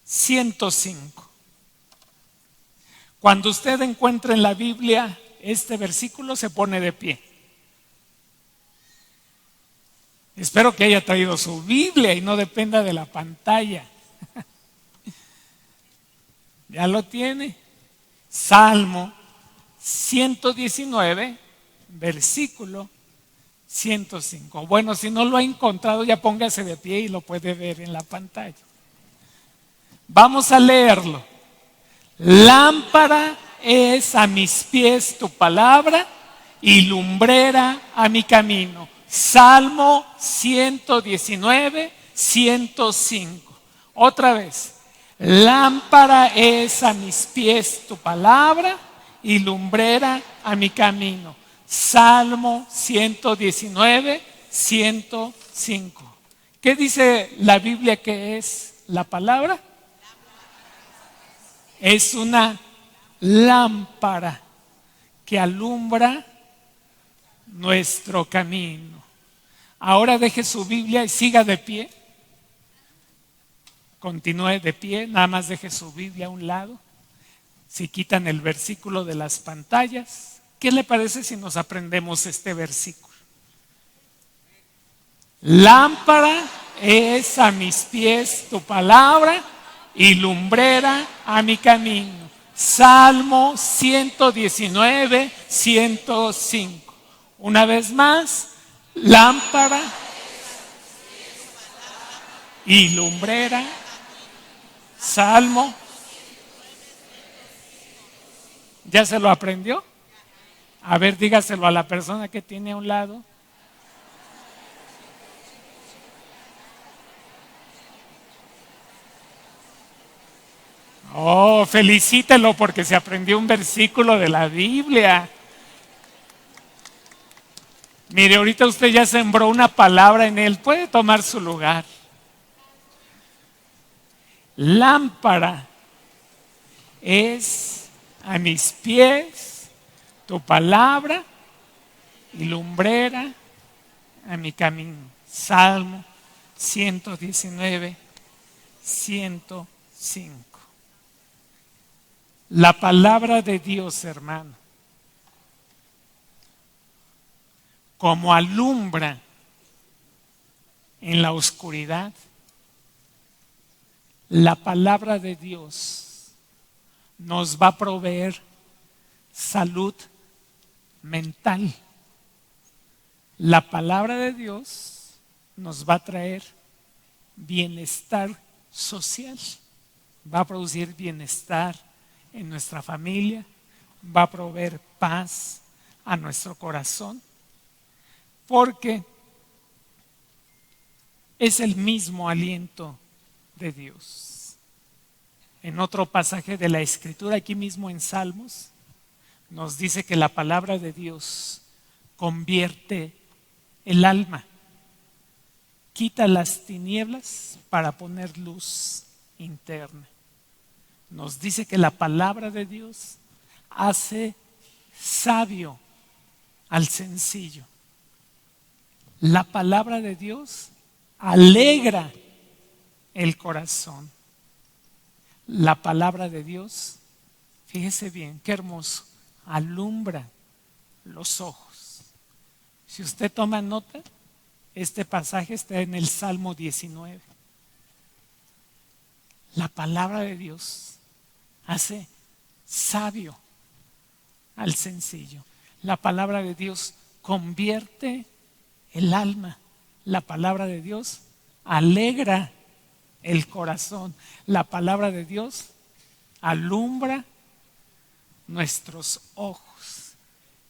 105. Cuando usted encuentre en la Biblia este versículo, se pone de pie. Espero que haya traído su Biblia y no dependa de la pantalla. ¿Ya lo tiene? Salmo 119, versículo 105. Bueno, si no lo ha encontrado, ya póngase de pie y lo puede ver en la pantalla. Vamos a leerlo. Lámpara es a mis pies tu palabra y lumbrera a mi camino. Salmo 119, 105. Otra vez. Lámpara es a mis pies tu palabra y lumbrera a mi camino. Salmo 119, 105. ¿Qué dice la Biblia que es la palabra? Es una lámpara que alumbra nuestro camino. Ahora deje su Biblia y siga de pie. Continúe de pie, nada más deje su Biblia a un lado. Si quitan el versículo de las pantallas, ¿qué le parece si nos aprendemos este versículo? Lámpara es a mis pies tu palabra y lumbrera a mi camino. Salmo 119, 105. Una vez más, lámpara y lumbrera. Salmo. ¿Ya se lo aprendió? A ver, dígaselo a la persona que tiene a un lado. Oh, felicítelo porque se aprendió un versículo de la Biblia. Mire, ahorita usted ya sembró una palabra en él. Puede tomar su lugar. Lámpara es a mis pies tu palabra y lumbrera a mi camino. Salmo 119, 105. La palabra de Dios, hermano, como alumbra en la oscuridad, la palabra de Dios nos va a proveer salud mental. La palabra de Dios nos va a traer bienestar social, va a producir bienestar en nuestra familia, va a proveer paz a nuestro corazón, porque es el mismo aliento de Dios. En otro pasaje de la Escritura, aquí mismo en Salmos, nos dice que la palabra de Dios convierte el alma, quita las tinieblas para poner luz interna. Nos dice que la palabra de Dios hace sabio al sencillo. La palabra de Dios alegra el corazón. La palabra de Dios, fíjese bien, qué hermoso, alumbra los ojos. Si usted toma nota, este pasaje está en el Salmo 19. La palabra de Dios hace sabio al sencillo. La palabra de Dios convierte el alma. La palabra de Dios alegra el corazón. La palabra de Dios alumbra nuestros ojos.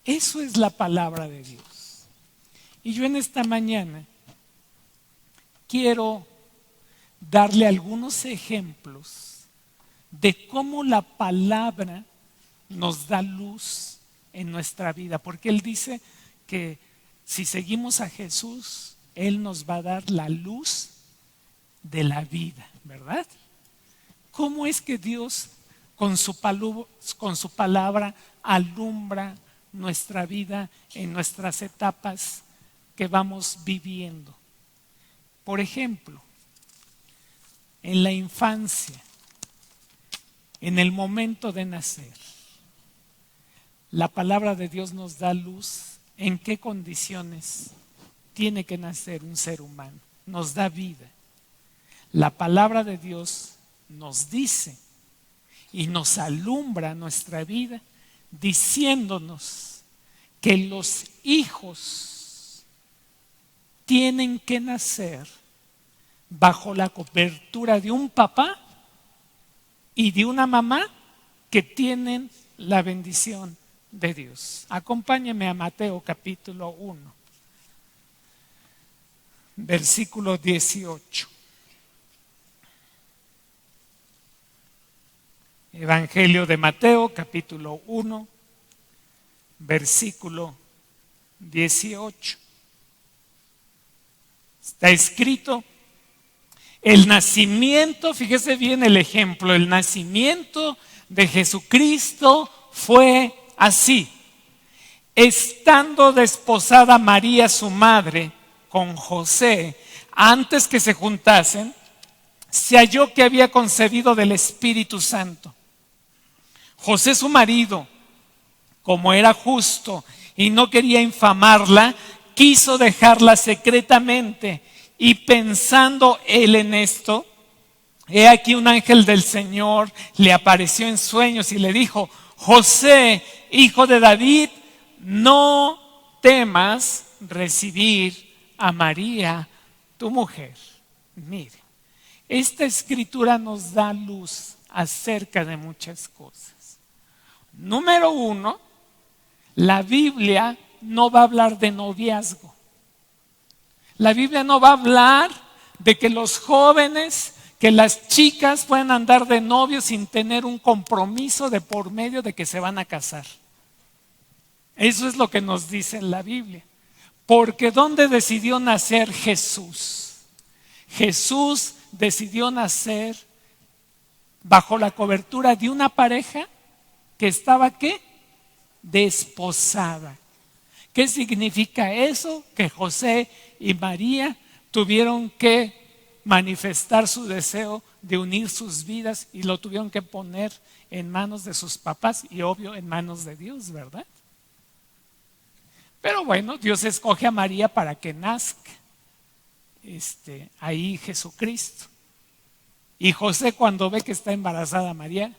Eso es la palabra de Dios. Y yo en esta mañana quiero darle algunos ejemplos de cómo la palabra nos da luz en nuestra vida, porque Él dice que si seguimos a Jesús, Él nos va a dar la luz de la vida, ¿verdad? ¿Cómo es que Dios con su palabra alumbra nuestra vida en nuestras etapas que vamos viviendo? Por ejemplo, en la infancia, en el momento de nacer, la palabra de Dios nos da luz en qué condiciones tiene que nacer un ser humano. Nos da vida. La palabra de Dios nos dice y nos alumbra nuestra vida diciéndonos que los hijos tienen que nacer bajo la cobertura de un papá y de una mamá que tienen la bendición de Dios. Acompáñeme a Mateo capítulo 1, versículo 18. Evangelio de Mateo capítulo 1, versículo 18. Está escrito: el nacimiento, fíjese bien el ejemplo, el nacimiento de Jesucristo fue así. Estando desposada María su madre con José, antes que se juntasen, se halló que había concebido del Espíritu Santo. José su marido, como era justo y no quería infamarla, quiso dejarla secretamente. Y pensando él en esto, he aquí un ángel del Señor le apareció en sueños y le dijo: José, hijo de David, no temas recibir a María, tu mujer. Mire, esta escritura nos da luz acerca de muchas cosas. Número 1, la Biblia no va a hablar de noviazgo. La Biblia no va a hablar de que los jóvenes, que las chicas pueden andar de novios sin tener un compromiso de por medio de que se van a casar. Eso es lo que nos dice en la Biblia. Porque ¿dónde decidió nacer Jesús? Jesús decidió nacer bajo la cobertura de una pareja que estaba ¿qué? Desposada. ¿Qué significa eso? Que José y María tuvieron que manifestar su deseo de unir sus vidas y lo tuvieron que poner en manos de sus papás y obvio en manos de Dios, ¿verdad? Pero bueno, Dios escoge a María para que nazca ahí Jesucristo. Y José, cuando ve que está embarazada María,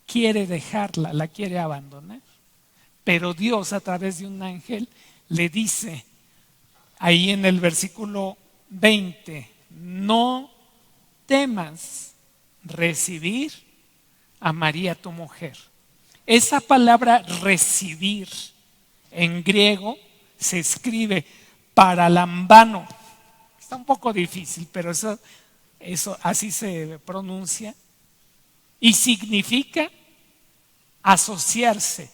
quiere dejarla, la quiere abandonar. Pero Dios, a través de un ángel, le dice ahí en el versículo 20: no temas recibir a María tu mujer. Esa palabra recibir en griego se escribe paralambano. Está un poco difícil, pero eso así se pronuncia. Y significa asociarse,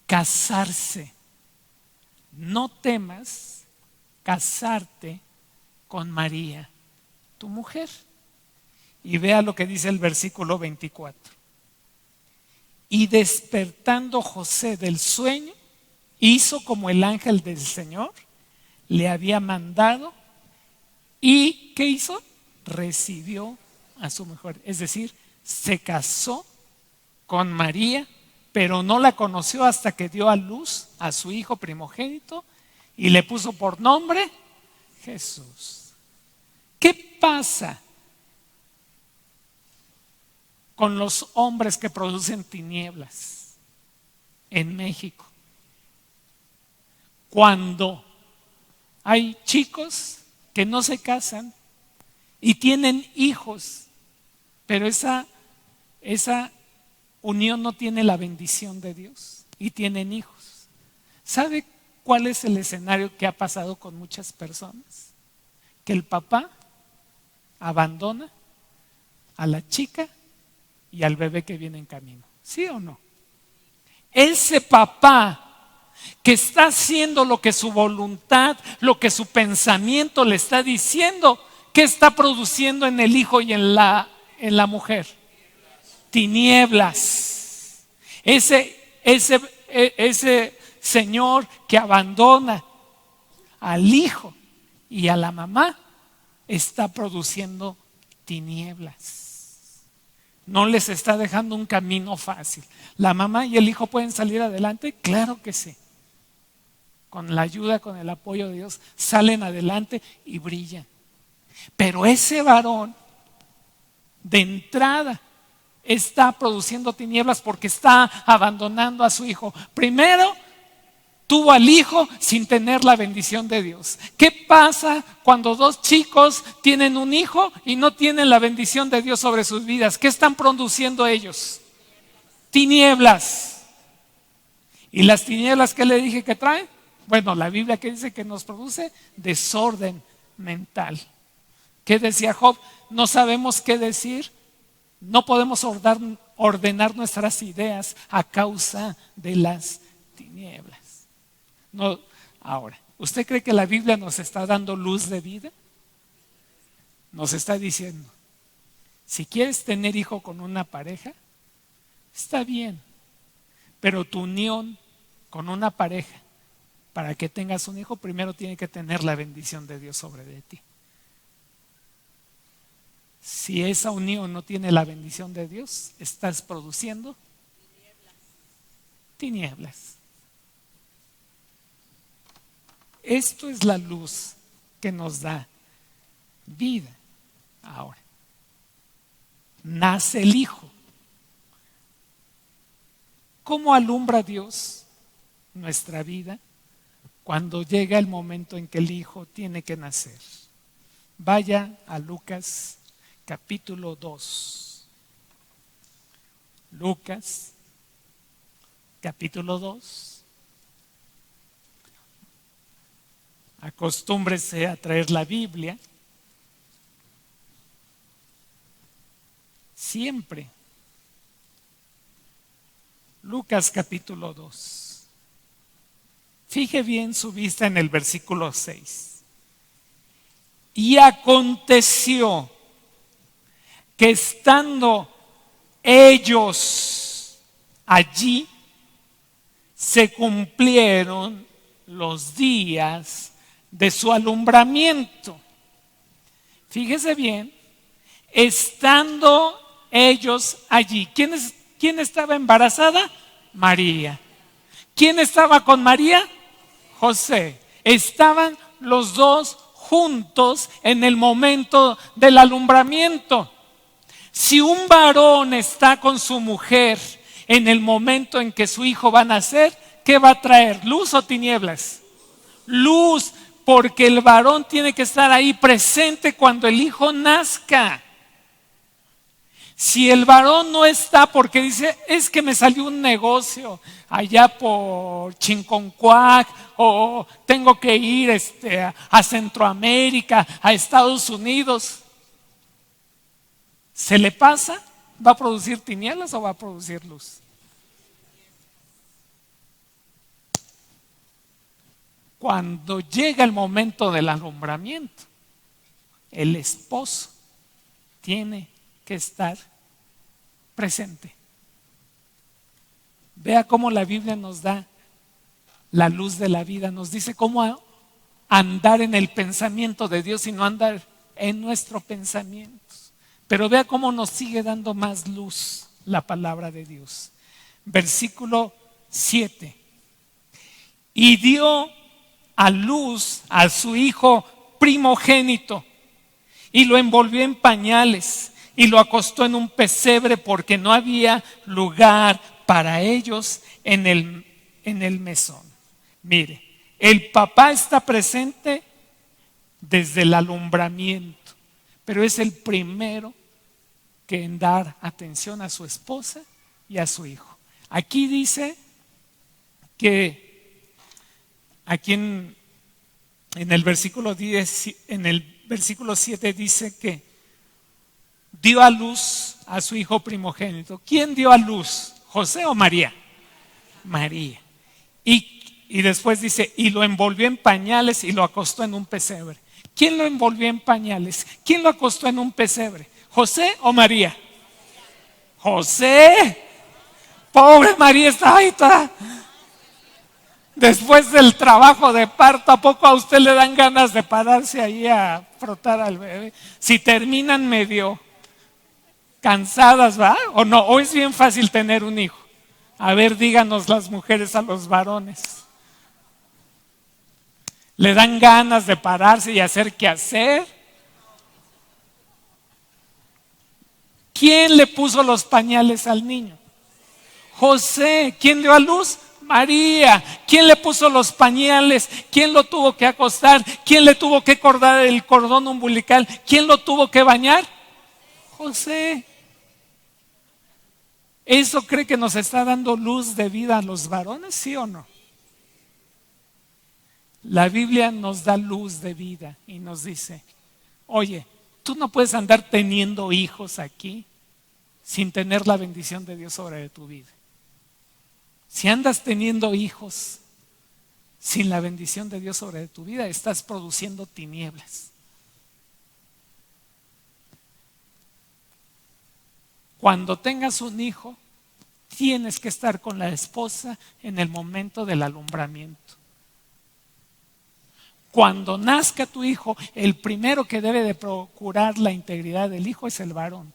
casarse. No temas casarte con María, tu mujer. Y vea lo que dice el versículo 24. Y despertando José del sueño, hizo como el ángel del Señor le había mandado. ¿Y qué hizo? Recibió a su mujer. Es decir, se casó con María, pero no la conoció hasta que dio a luz a su hijo primogénito y le puso por nombre Jesús. ¿Qué pasa con los hombres que producen tinieblas en México? Cuando hay chicos que no se casan y tienen hijos, pero esa unión no tiene la bendición de Dios y tienen hijos. ¿Sabe cuál es el escenario que ha pasado con muchas personas? Que el papá abandona a la chica y al bebé que viene en camino. ¿Sí o no? Ese papá que está haciendo lo que su voluntad, lo que su pensamiento le está diciendo, ¿qué está produciendo en el hijo y en la mujer? Tinieblas. Ese señor que abandona al hijo y a la mamá está produciendo tinieblas. No les está dejando un camino fácil. ¿La mamá y el hijo pueden salir adelante? Claro que sí. Con la ayuda, con el apoyo de Dios, salen adelante y brillan. Pero ese varón, de entrada, está produciendo tinieblas porque está abandonando a su hijo. Primero, tuvo al hijo sin tener la bendición de Dios. ¿Qué pasa cuando dos chicos tienen un hijo y no tienen la bendición de Dios sobre sus vidas? ¿Qué están produciendo ellos? Tinieblas. ¿Y las tinieblas qué le dije que traen? Bueno, la Biblia que dice que nos produce desorden mental. ¿Qué decía Job? No sabemos qué decir, no podemos ordenar nuestras ideas a causa de las tinieblas. No, ahora, ¿usted cree que la Biblia nos está dando luz de vida? Nos está diciendo, si quieres tener hijo con una pareja, está bien, pero tu unión con una pareja, para que tengas un hijo, primero tiene que tener la bendición de Dios sobre de ti. Si esa unión no tiene la bendición de Dios, estás produciendo tinieblas. Esto es la luz que nos da vida. Ahora, nace el Hijo. ¿Cómo alumbra Dios nuestra vida cuando llega el momento en que el Hijo tiene que nacer? Vaya a Lucas capítulo 2. Lucas, capítulo 2. Acostúmbrese a traer la Biblia. Siempre. Lucas capítulo 2. Fije bien su vista en el versículo 6. Y aconteció que estando ellos allí, se cumplieron los días de su alumbramiento. Fíjese bien, estando ellos allí. ¿Quién estaba embarazada? María. ¿Quién estaba con María? José. Estaban los dos juntos en el momento del alumbramiento. Si un varón está con su mujer en el momento en que su hijo va a nacer, ¿qué va a traer? ¿Luz o tinieblas? Luz, porque el varón tiene que estar ahí presente cuando el hijo nazca. Si el varón no está porque dice, es que me salió un negocio allá por Chinconcuac, o tengo que ir a Centroamérica, a Estados Unidos, ¿se le pasa? ¿Va a producir tinieblas o va a producir luz? Cuando llega el momento del alumbramiento, el esposo tiene que estar presente. Vea cómo la Biblia nos da la luz de la vida, nos dice cómo andar en el pensamiento de Dios y no andar en nuestro pensamiento. Pero vea cómo nos sigue dando más luz la palabra de Dios. Versículo 7. Y dio a luz a su hijo primogénito y lo envolvió en pañales y lo acostó en un pesebre porque no había lugar para ellos en el mesón. Mire, el papá está presente desde el alumbramiento, pero es el primero que en dar atención a su esposa y a su hijo. Aquí dice que aquí en el versículo 10, en el versículo 7 dice que dio a luz a su hijo primogénito. ¿Quién dio a luz? ¿José o María? María. Y después dice, y lo envolvió en pañales y lo acostó en un pesebre. ¿Quién lo envolvió en pañales? ¿Quién lo acostó en un pesebre? ¿José o María? José. Pobre María, estaba ahí toda. Después del trabajo de parto, ¿a poco a usted le dan ganas de pararse ahí a frotar al bebé? Si terminan medio cansadas, ¿va? ¿O no? ¿O es bien fácil tener un hijo? A ver, díganos las mujeres a los varones. ¿Le dan ganas de pararse y hacer qué hacer? ¿Quién le puso los pañales al niño? José. ¿Quién dio a luz? María. ¿Quién le puso los pañales? ¿Quién lo tuvo que acostar? ¿Quién le tuvo que cortar el cordón umbilical? ¿Quién lo tuvo que bañar? José. ¿Eso cree que nos está dando luz de vida a los varones? ¿Sí o no? La Biblia nos da luz de vida y nos dice, oye, tú no puedes andar teniendo hijos aquí sin tener la bendición de Dios sobre tu vida. Si andas teniendo hijos sin la bendición de Dios sobre tu vida, estás produciendo tinieblas. Cuando tengas un hijo, tienes que estar con la esposa en el momento del alumbramiento. Cuando nazca tu hijo, el primero que debe de procurar la integridad del hijo es el varón.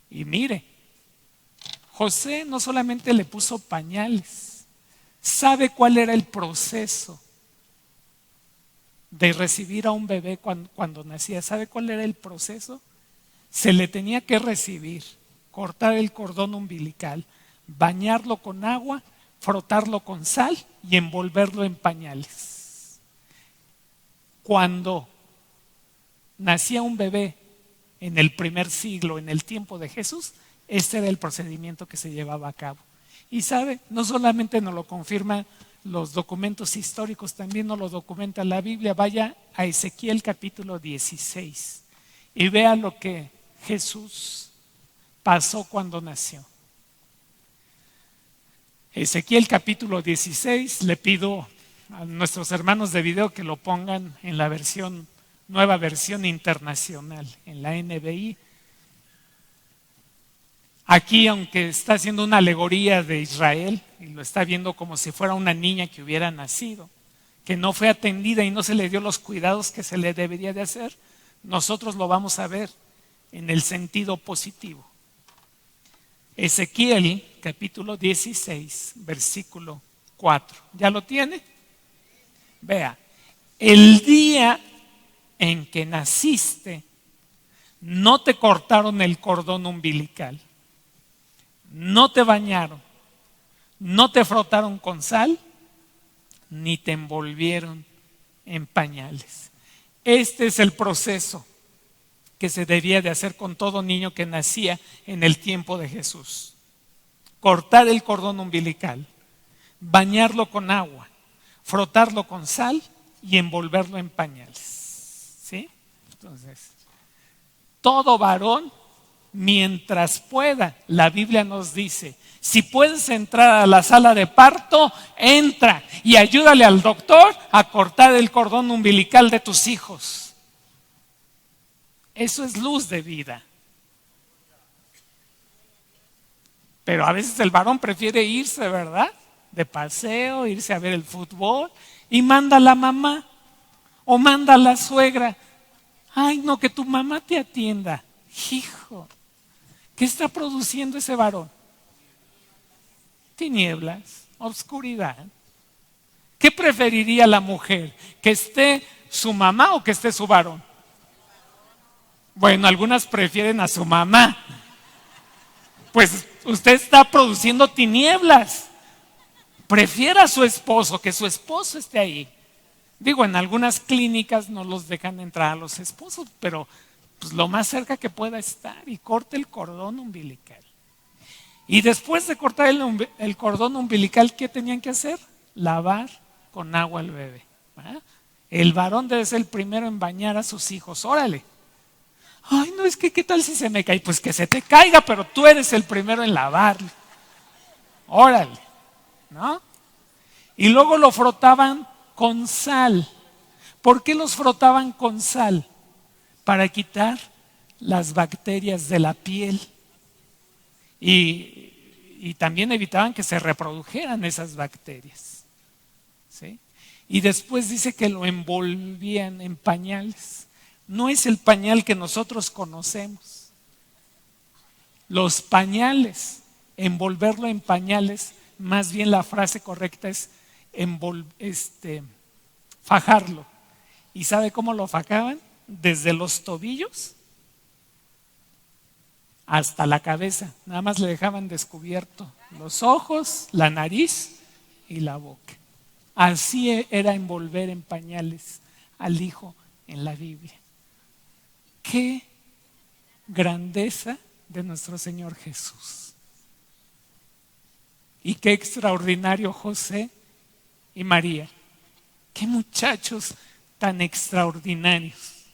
Y mire, José no solamente le puso pañales, sabe cuál era el proceso de recibir a un bebé cuando nacía. ¿Sabe cuál era el proceso? Se le tenía que recibir, cortar el cordón umbilical, bañarlo con agua, frotarlo con sal y envolverlo en pañales. Cuando nacía un bebé en el primer siglo, en el tiempo de Jesús, este era el procedimiento que se llevaba a cabo. Y sabe, no solamente nos lo confirman los documentos históricos, también nos lo documenta la Biblia. Vaya a Ezequiel capítulo 16 y vea lo que Jesús pasó cuando nació. Ezequiel capítulo 16, le pido a nuestros hermanos de video que lo pongan en la nueva versión internacional, en la NBI. Aquí, aunque está haciendo una alegoría de Israel y lo está viendo como si fuera una niña que hubiera nacido, que no fue atendida y no se le dio los cuidados que se le debería de hacer, nosotros lo vamos a ver en el sentido positivo. Ezequiel capítulo 16, versículo 4. ¿Ya lo tiene? Vea, el día en que naciste no te cortaron el cordón umbilical, no te bañaron, no te frotaron con sal, ni te envolvieron en pañales. Este es el proceso que se debía de hacer con todo niño que nacía en el tiempo de Jesús. Cortar el cordón umbilical, bañarlo con agua, frotarlo con sal y envolverlo en pañales. ¿Sí? Entonces, todo varón, mientras pueda, la Biblia nos dice, si puedes entrar a la sala de parto, entra y ayúdale al doctor a cortar el cordón umbilical de tus hijos. Eso es luz de vida. Pero a veces el varón prefiere irse, ¿verdad? De paseo, irse a ver el fútbol y manda a la mamá o manda a la suegra. Ay, no, que tu mamá te atienda. Hijo, ¿qué está produciendo ese varón? Tinieblas, oscuridad. ¿Qué preferiría la mujer? ¿Que esté su mamá o que esté su varón? Bueno, algunas prefieren a su mamá. Pues usted está produciendo tinieblas. Prefiera a su esposo, que su esposo esté ahí. Digo, en algunas clínicas no los dejan entrar a los esposos, pero pues lo más cerca que pueda estar, y corte el cordón umbilical. Y después de cortar el cordón umbilical, ¿qué tenían que hacer? Lavar con agua al bebé. ¿Verdad? El varón debe ser el primero en bañar a sus hijos. Órale. Ay, no, es que ¿qué tal si se me cae? Pues que se te caiga, pero tú eres el primero en lavarlo. Órale, ¿no? Y luego lo frotaban con sal. ¿Por qué los frotaban con sal? Para quitar las bacterias de la piel. Y también evitaban que se reprodujeran esas bacterias. ¿Sí? Y después dice que lo envolvían en pañales. No es el pañal que nosotros conocemos. Los pañales, envolverlo en pañales, más bien la frase correcta es fajarlo. ¿Y sabe cómo lo fajaban? Desde los tobillos hasta la cabeza. Nada más le dejaban descubierto los ojos, la nariz y la boca. Así era envolver en pañales al hijo en la Biblia. ¡Qué grandeza de nuestro Señor Jesús! Y qué extraordinario José y María. ¡Qué muchachos tan extraordinarios!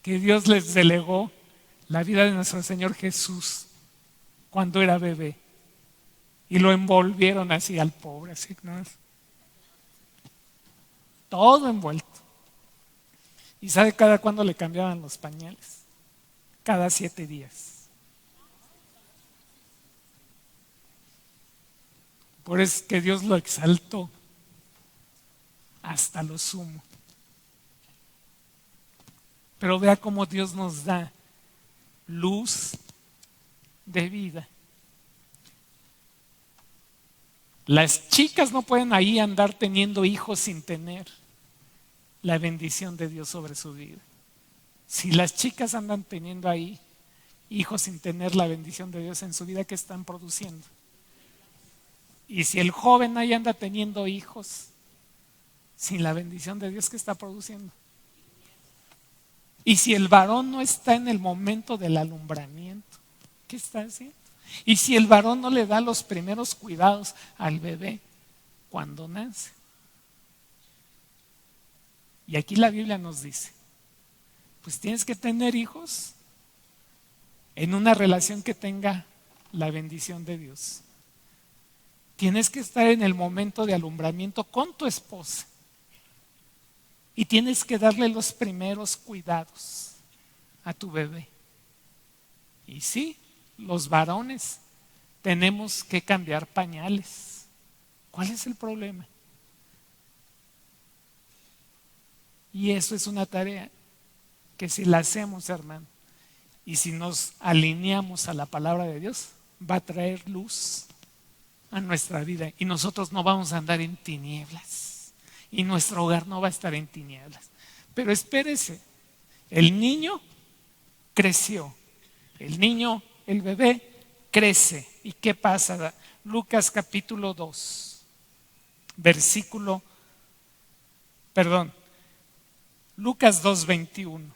Que Dios les delegó la vida de nuestro Señor Jesús cuando era bebé. Y lo envolvieron así al pobre, así, ¿no? Todo envuelto. ¿Y sabe cada cuándo le cambiaban los pañales? Cada 7 días. Por eso es que Dios lo exaltó hasta lo sumo. Pero vea cómo Dios nos da luz de vida. Las chicas no pueden ahí andar teniendo hijos sin tener la bendición de Dios sobre su vida. Si las chicas andan teniendo ahí hijos sin tener la bendición de Dios en su vida, ¿qué están produciendo? Y si el joven ahí anda teniendo hijos sin la bendición de Dios, ¿qué está produciendo? Y si el varón no está en el momento del alumbramiento, ¿qué está haciendo? Y si el varón no le da los primeros cuidados al bebé cuando nace. Y aquí la Biblia nos dice, pues tienes que tener hijos en una relación que tenga la bendición de Dios. Tienes que estar en el momento de alumbramiento con tu esposa. Y tienes que darle los primeros cuidados a tu bebé. Y sí, los varones tenemos que cambiar pañales. ¿Cuál es el problema? Y eso es una tarea que si la hacemos, hermano, y si nos alineamos a la palabra de Dios, va a traer luz a nuestra vida y nosotros no vamos a andar en tinieblas. Y nuestro hogar no va a estar en tinieblas. Pero espérese, el niño creció, el bebé crece. ¿Y qué pasa? Lucas capítulo 2, Lucas 2:21.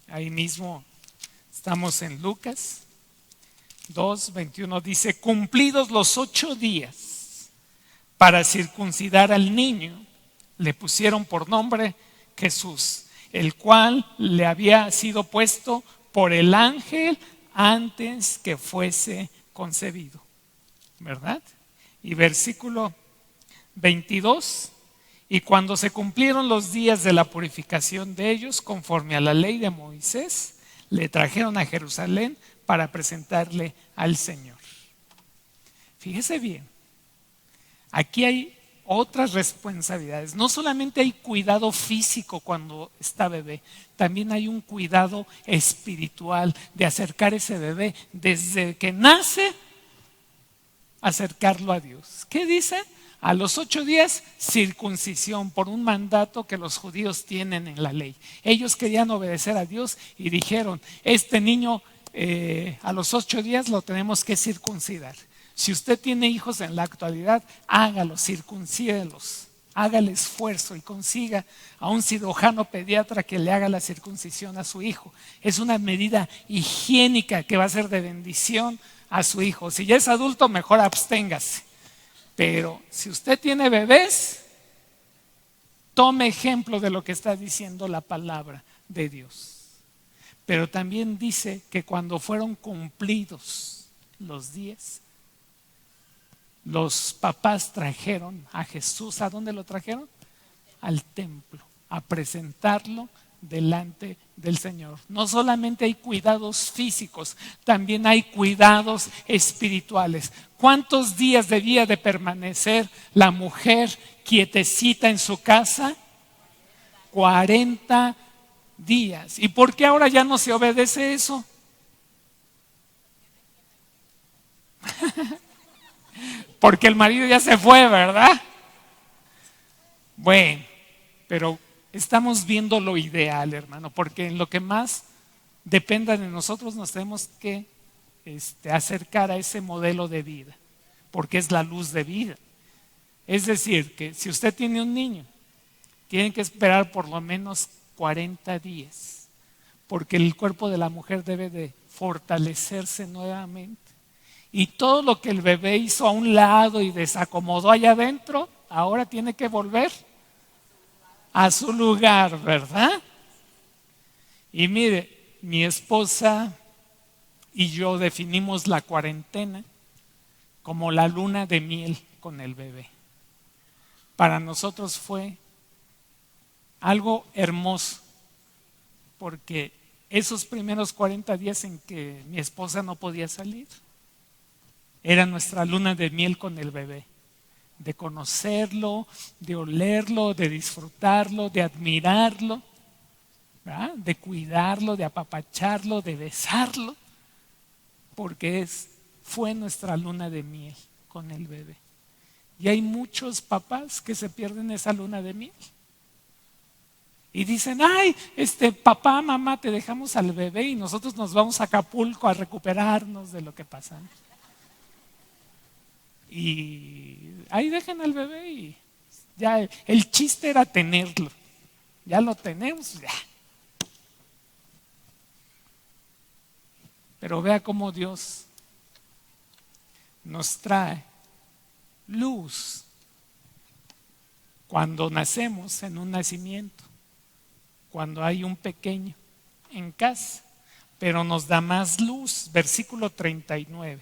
Ahí mismo estamos en Lucas 2:21. Dice, cumplidos los 8 días para circuncidar al niño, le pusieron por nombre Jesús, el cual le había sido puesto por el ángel antes que fuese concebido. ¿Verdad? Y versículo 22, y cuando se cumplieron los días de la purificación de ellos, conforme a la ley de Moisés, le trajeron a Jerusalén para presentarle al Señor. Fíjese bien. Aquí hay otras responsabilidades. No solamente hay cuidado físico cuando está bebé, también hay un cuidado espiritual de acercar ese bebé desde que nace, acercarlo a Dios. ¿Qué dice? A los 8 días, circuncisión, por un mandato que los judíos tienen en la ley. Ellos querían obedecer a Dios y dijeron, este niño a los 8 días lo tenemos que circuncidar. Si usted tiene hijos en la actualidad, hágalos, circuncídelos, haga el esfuerzo y consiga a un cirujano pediatra que le haga la circuncisión a su hijo. Es una medida higiénica que va a ser de bendición a su hijo. Si ya es adulto, mejor absténgase. Pero si usted tiene bebés, tome ejemplo de lo que está diciendo la palabra de Dios. Pero también dice que cuando fueron cumplidos los días, los papás trajeron a Jesús. ¿A dónde lo trajeron? Al templo, a presentarlo delante del Señor. No solamente hay cuidados físicos, también hay cuidados espirituales. ¿Cuántos días debía de permanecer la mujer quietecita en su casa? 40 días. ¿Y por qué ahora ya no se obedece eso? Porque el marido ya se fue, ¿verdad? Bueno, pero estamos viendo lo ideal, hermano, porque en lo que más dependa de nosotros nos tenemos que acercar a ese modelo de vida, porque es la luz de vida. Es decir, que si usted tiene un niño, tiene que esperar por lo menos 40 días, porque el cuerpo de la mujer debe de fortalecerse nuevamente. Y todo lo que el bebé hizo a un lado y desacomodó allá adentro, ahora tiene que volver a su lugar, ¿verdad? Y mire, mi esposa y yo definimos la cuarentena como la luna de miel con el bebé. Para nosotros fue algo hermoso, porque esos primeros 40 días en que mi esposa no podía salir, era nuestra luna de miel con el bebé, de conocerlo, de olerlo, de disfrutarlo, de admirarlo, ¿verdad? De cuidarlo, de apapacharlo, de besarlo, porque fue nuestra luna de miel con el bebé. Y hay muchos papás que se pierden esa luna de miel. Y dicen, ay, papá, mamá, te dejamos al bebé y nosotros nos vamos a Acapulco a recuperarnos de lo que pasa. Y ahí dejen al bebé y ya el chiste era tenerlo. ya lo tenemos, ya. Pero vea cómo Dios nos trae luz cuando nacemos en un nacimiento, cuando hay un pequeño en casa, pero nos da más luz. Versículo 39.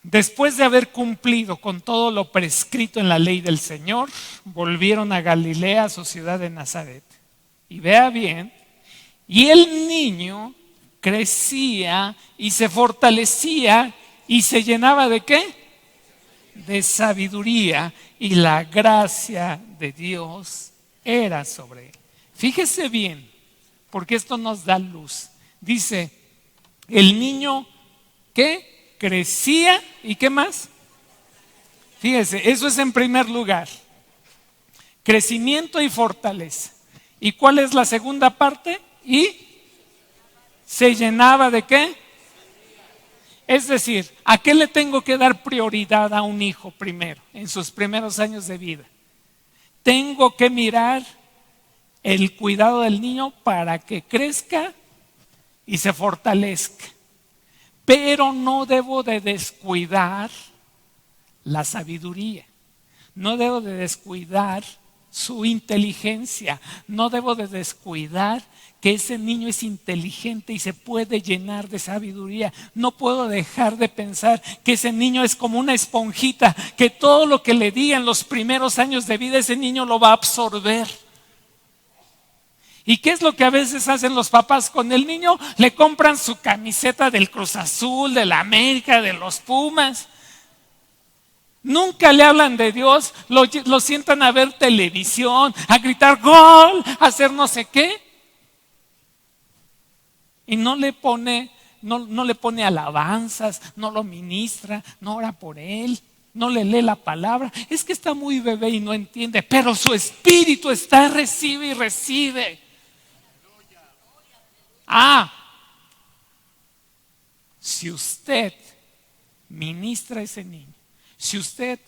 Después de haber cumplido con todo lo prescrito en la ley del Señor, volvieron a Galilea, a su ciudad de Nazaret. Y vea bien, y el niño crecía y se fortalecía y se llenaba ¿de qué? De sabiduría, y la gracia de Dios era sobre él. Fíjese bien, porque esto nos da luz. Dice, el niño ¿qué? Crecía, ¿y qué más? Fíjese, eso es en primer lugar. Crecimiento y fortaleza. ¿Y cuál es la segunda parte? Y se llenaba ¿de qué? Es decir, ¿a qué le tengo que dar prioridad a un hijo primero, en sus primeros años de vida? Tengo que mirar el cuidado del niño para que crezca y se fortalezca. Pero no debo de descuidar la sabiduría, no debo de descuidar su inteligencia, no debo de descuidar que ese niño es inteligente y se puede llenar de sabiduría. No puedo dejar de pensar que ese niño es como una esponjita, que todo lo que le diga en los primeros años de vida, ese niño lo va a absorber. ¿Y qué es lo que a veces hacen los papás con el niño? Le compran su camiseta del Cruz Azul, de la América, de los Pumas. Nunca le hablan de Dios, lo sientan a ver televisión, a gritar gol, a hacer no sé qué. Y no le pone alabanzas, no lo ministra, no ora por él, no le lee la palabra. Es que está muy bebé y no entiende, pero su espíritu está, recibe y recibe. Si usted ministra a ese niño, si usted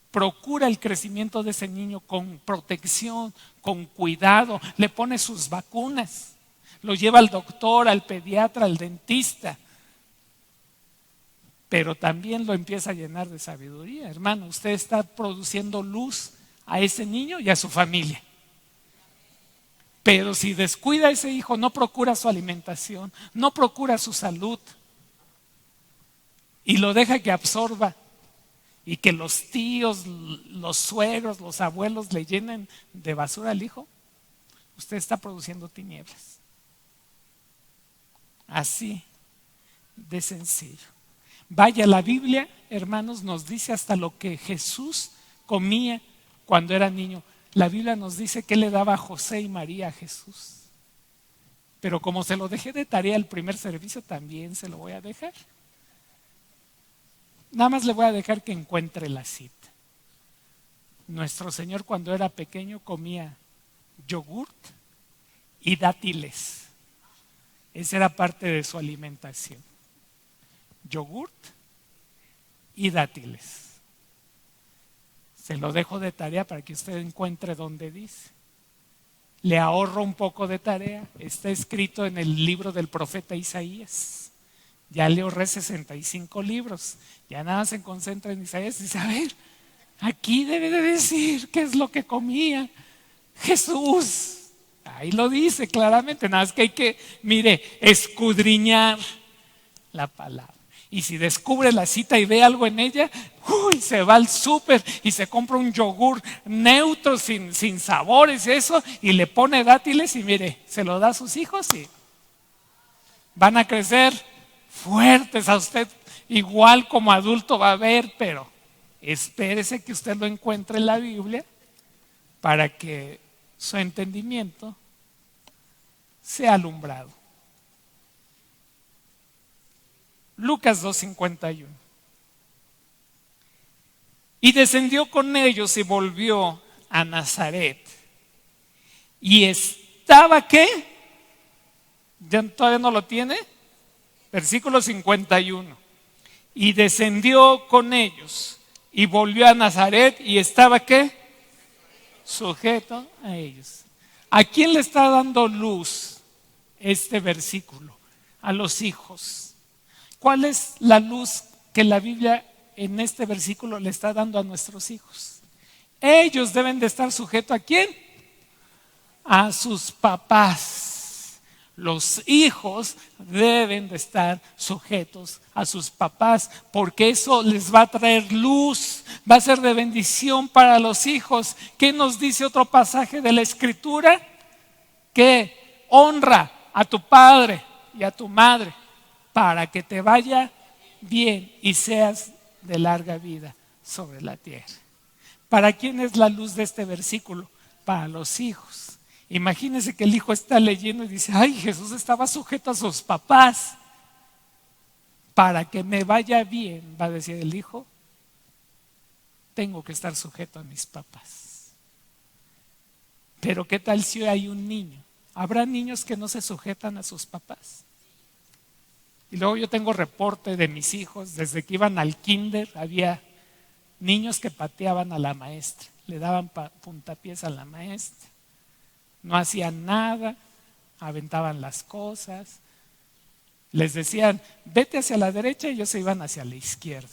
procura el crecimiento de ese niño con protección, con cuidado, le pone sus vacunas, lo lleva al doctor, al pediatra, al dentista, pero también lo empieza a llenar de sabiduría, hermano, usted está produciendo luz a ese niño y a su familia. Pero si descuida a ese hijo, no procura su alimentación, no procura su salud y lo deja que absorba y que los tíos, los suegros, los abuelos le llenen de basura al hijo, usted está produciendo tinieblas. Así de sencillo. Vaya, la Biblia, hermanos, nos dice hasta lo que Jesús comía cuando era niño. La Biblia nos dice que le daba a José y María a Jesús. Pero como se lo dejé de tarea el primer servicio, también se lo voy a dejar. Nada más le voy a dejar que encuentre la cita. Nuestro Señor cuando era pequeño comía yogurt y dátiles. Esa era parte de su alimentación. Yogurt y dátiles. Se lo dejo de tarea para que usted encuentre donde dice. Le ahorro un poco de tarea. Está escrito en el libro del profeta Isaías. Ya le ahorré 65 libros. Ya nada se concentra en Isaías y dice, a ver, aquí debe de decir qué es lo que comía Jesús. Ahí lo dice claramente, nada más que hay que, mire, escudriñar la palabra. Y si descubre la cita y ve algo en ella, se va al súper y se compra un yogur neutro, sin sabores, eso, y le pone dátiles y mire, se lo da a sus hijos y van a crecer fuertes. A usted igual como adulto va a ver, pero espérese que usted lo encuentre en la Biblia para que su entendimiento sea alumbrado. Lucas 2:51. Y descendió con ellos y volvió a Nazaret. Y estaba, ¿qué? ¿Ya todavía no lo tiene? Versículo 51. Y descendió con ellos y volvió a Nazaret y estaba, ¿qué? sujeto a ellos. ¿A quién le está dando luz este versículo? A los hijos. ¿Cuál es la luz que la Biblia en este versículo le está dando a nuestros hijos? Ellos deben de estar sujetos ¿a quién? A sus papás. Los hijos deben de estar sujetos a sus papás, porque eso les va a traer luz, va a ser de bendición para los hijos. ¿Qué nos dice otro pasaje de la Escritura? Que honra a tu padre y a tu madre para que te vaya bien y seas de larga vida sobre la tierra. ¿Para quién es la luz de este versículo? Para los hijos. Imagínense que el hijo está leyendo y dice, ay, Jesús estaba sujeto a sus papás. Para que me vaya bien, va a decir el hijo, tengo que estar sujeto a mis papás. Pero ¿qué tal si hay un niño? ¿Habrá niños que no se sujetan a sus papás? Y luego yo tengo reporte de mis hijos, desde que iban al kinder, había niños que pateaban a la maestra, le daban puntapiés a la maestra. No hacían nada, aventaban las cosas, les decían, vete hacia la derecha y ellos se iban hacia la izquierda.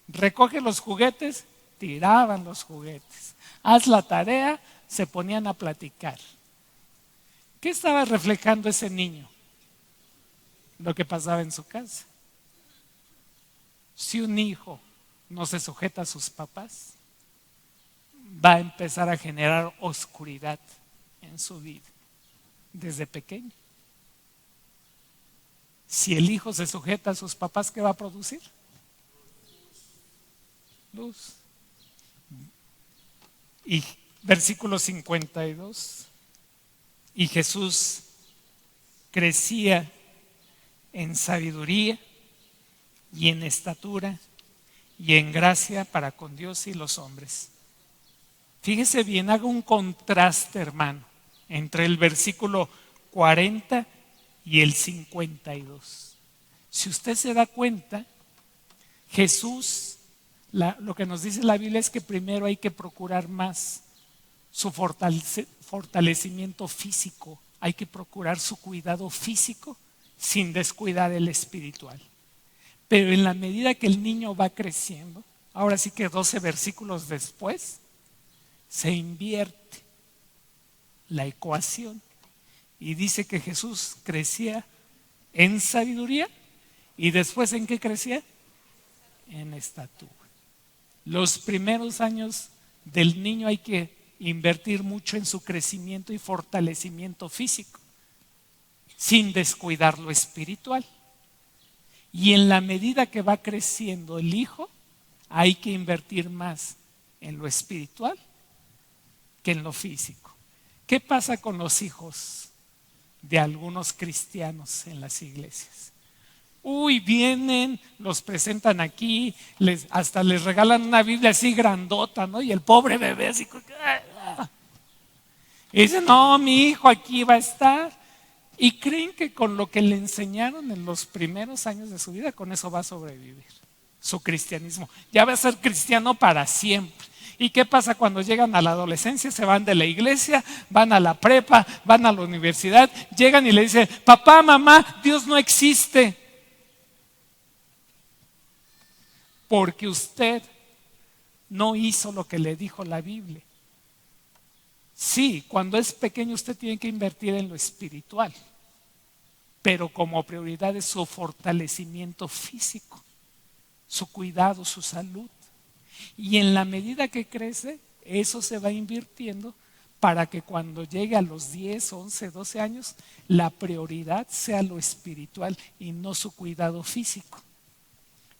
Recoge los juguetes, tiraban los juguetes. Haz la tarea, se ponían a platicar. ¿Qué estaba reflejando ese niño? Lo que pasaba en su casa. Si un hijo no se sujeta a sus papás, va a empezar a generar oscuridad en su vida desde pequeño. Si el hijo se sujeta a sus papás, ¿qué va a producir? Luz. Y versículo 52. Y Jesús crecía en sabiduría y en estatura y en gracia para con Dios y los hombres. Fíjese bien, hago un contraste, hermano, entre el versículo 40 y el 52. Si usted se da cuenta, Jesús, lo que nos dice la Biblia es que primero hay que procurar más su fortalecimiento físico, hay que procurar su cuidado físico sin descuidar el espiritual. Pero en la medida que el niño va creciendo, ahora sí que 12 versículos después, se invierte la ecuación y dice que Jesús crecía en sabiduría y después ¿en qué crecía? En estatura. Los primeros años del niño hay que invertir mucho en su crecimiento y fortalecimiento físico, sin descuidar lo espiritual. Y en la medida que va creciendo el hijo, hay que invertir más en lo espiritual que en lo físico. ¿Qué pasa con los hijos de algunos cristianos en las iglesias? Vienen, los presentan aquí, hasta les regalan una Biblia así grandota, ¿no? Y el pobre bebé así, y dicen, no, mi hijo aquí va a estar. Y creen que con lo que le enseñaron en los primeros años de su vida, con eso va a sobrevivir su cristianismo. Ya va a ser cristiano para siempre. ¿Y qué pasa cuando llegan a la adolescencia? Se van de la iglesia, van a la prepa, van a la universidad, llegan y le dicen, papá, mamá, Dios no existe. Porque usted no hizo lo que le dijo la Biblia. Sí, cuando es pequeño usted tiene que invertir en lo espiritual, pero como prioridad es su fortalecimiento físico, su cuidado, su salud. Y en la medida que crece, eso se va invirtiendo para que cuando llegue a los 10, 11, 12 años, la prioridad sea lo espiritual y no su cuidado físico.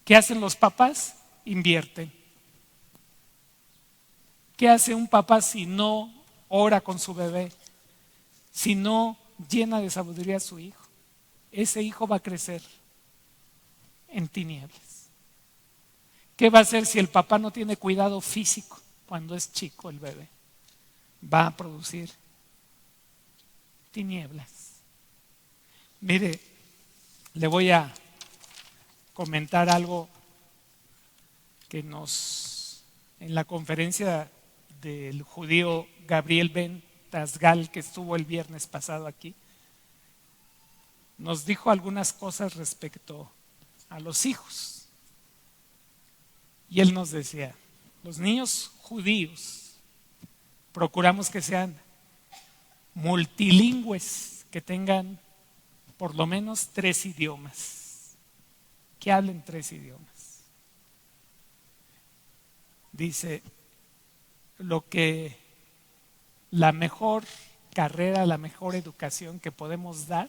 ¿Qué hacen los papás? Invierten. ¿Qué hace un papá si no ora con su bebé? Si no llena de sabiduría a su hijo, ese hijo va a crecer en tinieblas. ¿Qué va a hacer si el papá no tiene cuidado físico cuando es chico el bebé? Va a producir tinieblas. Mire, le voy a comentar algo que en la conferencia del judío Gabriel Ben Tasgal, que estuvo el viernes pasado aquí, nos dijo algunas cosas respecto a los hijos. Y él nos decía, los niños judíos procuramos que sean multilingües, que tengan por lo menos 3 idiomas, que hablen 3 idiomas. Dice, la mejor carrera, la mejor educación que podemos dar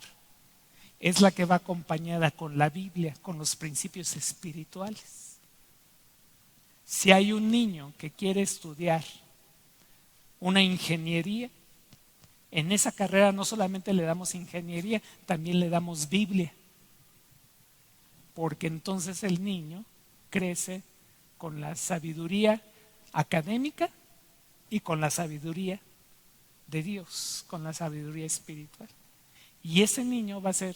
es la que va acompañada con la Biblia, con los principios espirituales. Si hay un niño que quiere estudiar una ingeniería, en esa carrera no solamente le damos ingeniería, también le damos Biblia. Porque entonces el niño crece con la sabiduría académica y con la sabiduría de Dios, con la sabiduría espiritual. Y ese niño va a ser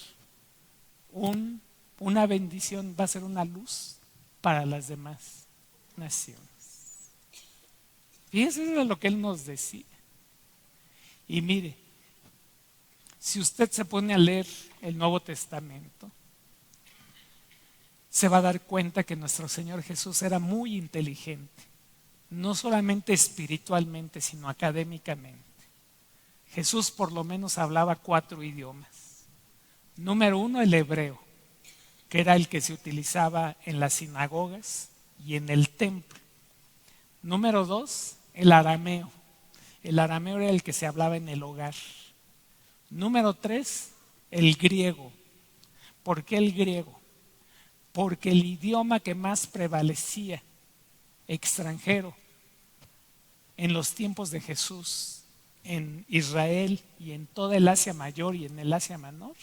una bendición, va a ser una luz para las demás naciones. Fíjense, eso es lo que él nos decía. Y mire, si usted se pone a leer el Nuevo Testamento, se va a dar cuenta que nuestro Señor Jesús era muy inteligente, no solamente espiritualmente, sino académicamente. Jesús por lo menos hablaba 4 idiomas. Número 1, el hebreo, que era el que se utilizaba en las sinagogas y en el templo. Número 2, el arameo. El arameo era el que se hablaba en el hogar. Número 3, el griego. ¿Por qué el griego? Porque el idioma que más prevalecía extranjero en los tiempos de Jesús, en Israel y en toda el Asia Mayor y en el Asia Menor,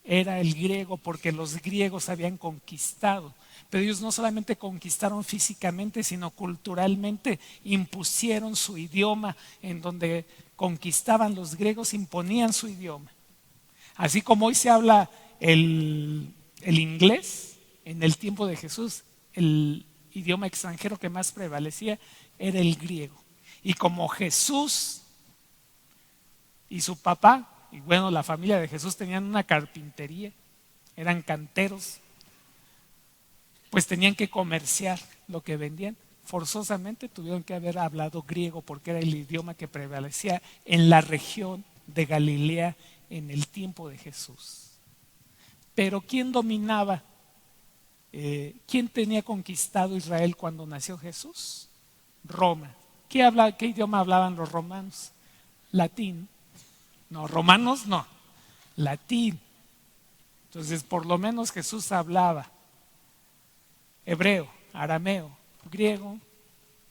era el griego, porque los griegos habían conquistado. Pero ellos no solamente conquistaron físicamente, sino culturalmente impusieron su idioma. En donde conquistaban los griegos, imponían su idioma. Así como hoy se habla el inglés, en el tiempo de Jesús, el idioma extranjero que más prevalecía era el griego. Y como Jesús y su papá, y bueno, la familia de Jesús tenían una carpintería, eran canteros, pues tenían que comerciar lo que vendían. Forzosamente tuvieron que haber hablado griego, porque era el idioma que prevalecía en la región de Galilea en el tiempo de Jesús. Pero ¿quién dominaba? ¿Quién tenía conquistado Israel cuando nació Jesús? Roma. ¿Qué idioma hablaban los romanos? Latín. No, romanos no, latín. Entonces, por lo menos Jesús hablaba hebreo, arameo, griego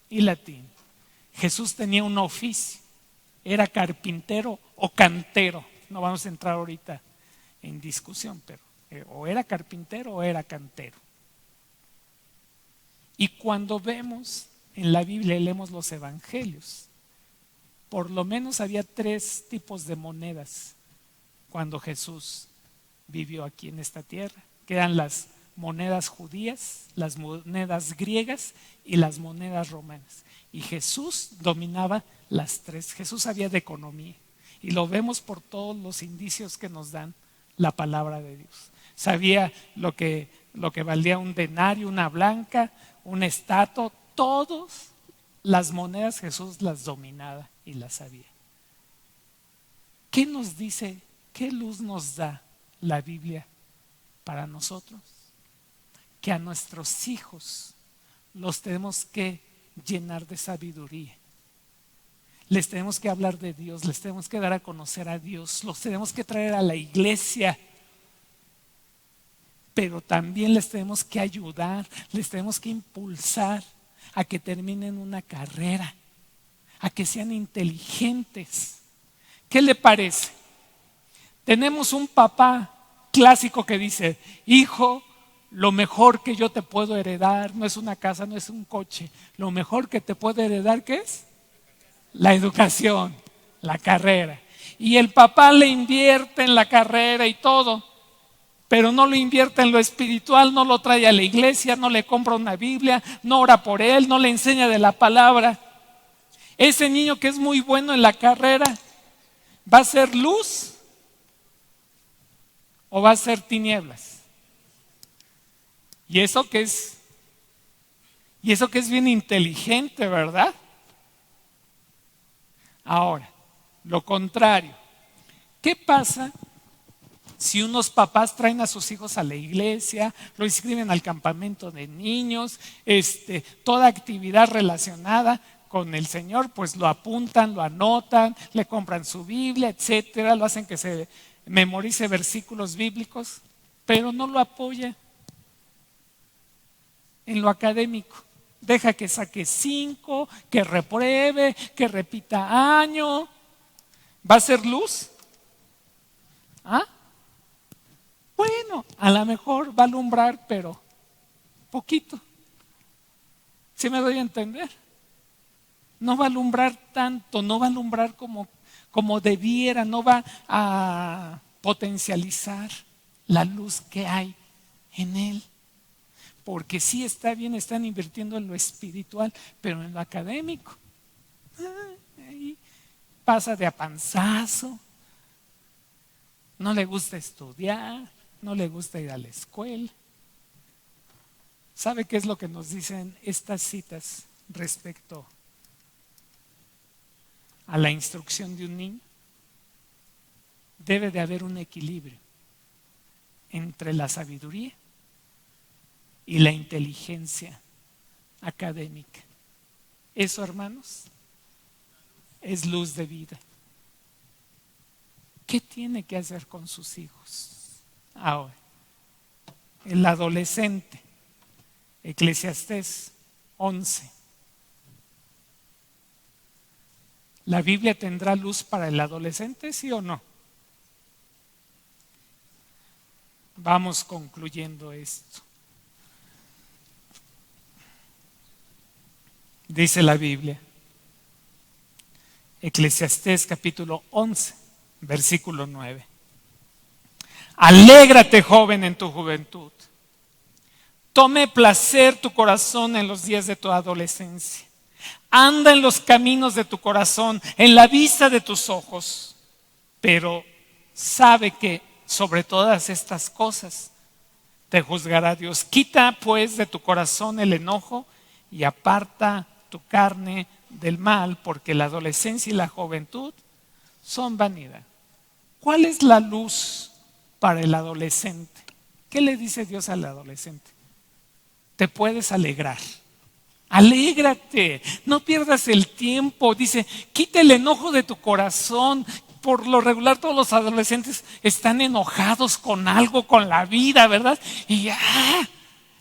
y latín. Jesús tenía un oficio, era carpintero o cantero. No vamos a entrar ahorita en discusión, pero o era carpintero o era cantero. Y cuando vemos en la Biblia, leemos los evangelios, por lo menos había 3 tipos de monedas cuando Jesús vivió aquí en esta tierra, que eran las monedas judías, las monedas griegas y las monedas romanas. Y Jesús dominaba las 3. Jesús sabía de economía, y lo vemos por todos los indicios que nos dan la palabra de Dios. Sabía lo que valía un denario, una blanca, un estato, todas las monedas Jesús las dominaba y las sabía. ¿Qué nos dice, qué luz nos da la Biblia para nosotros? Que a nuestros hijos los tenemos que llenar de sabiduría. Les tenemos que hablar de Dios, les tenemos que dar a conocer a Dios, los tenemos que traer a la iglesia. Pero también les tenemos que ayudar, les tenemos que impulsar a que terminen una carrera, a que sean inteligentes. ¿Qué le parece? Tenemos un papá clásico que dice: hijo, lo mejor que yo te puedo heredar no es una casa, no es un coche. Lo mejor que te puedo heredar, ¿qué es? La educación, la carrera. Y el papá le invierte en la carrera y todo, pero no lo invierte en lo espiritual, no lo trae a la iglesia, no le compra una Biblia, no ora por él, no le enseña de la palabra. Ese niño que es muy bueno en la carrera, ¿va a ser luz o va a ser tinieblas? Y eso que es bien inteligente, ¿verdad? Ahora, lo contrario. ¿Qué pasa si unos papás traen a sus hijos a la iglesia, lo inscriben al campamento de niños, toda actividad relacionada con el Señor, pues lo apuntan, lo anotan, le compran su Biblia, etcétera, lo hacen que se memorice versículos bíblicos, pero no lo apoya en lo académico? Deja que saque 5, que repruebe, que repita año. ¿Va a ser luz? ¿Ah? Bueno, a lo mejor va a alumbrar, pero poquito. ¿Sí me doy a entender? No va a alumbrar tanto, no va a alumbrar como debiera, no va a potencializar la luz que hay en él. Porque sí está bien, están invirtiendo en lo espiritual, pero en lo académico, ahí pasa de a panzazo. No le gusta estudiar, no le gusta ir a la escuela. ¿Sabe qué es lo que nos dicen estas citas respecto a la instrucción de un niño? Debe de haber un equilibrio entre la sabiduría y la inteligencia académica. Eso, hermanos, es luz de vida. ¿Qué tiene que hacer con sus hijos? Ahora, el adolescente, Eclesiastés 11. ¿La Biblia tendrá luz para el adolescente, sí o no? Vamos concluyendo esto. Dice la Biblia, Eclesiastés capítulo 11, versículo 9. Alégrate, joven, en tu juventud. Tome placer tu corazón en los días de tu adolescencia. Anda en los caminos de tu corazón, en la vista de tus ojos. Pero sabe que sobre todas estas cosas te juzgará Dios. Quita pues de tu corazón el enojo y aparta tu carne del mal, porque la adolescencia y la juventud son vanidad. ¿Cuál es la luz para el adolescente? ¿Qué le dice Dios al adolescente? Te puedes alegrar. Alégrate, no pierdas el tiempo. Dice, quita el enojo de tu corazón. Por lo regular todos los adolescentes están enojados con algo, con la vida, ¿verdad? Y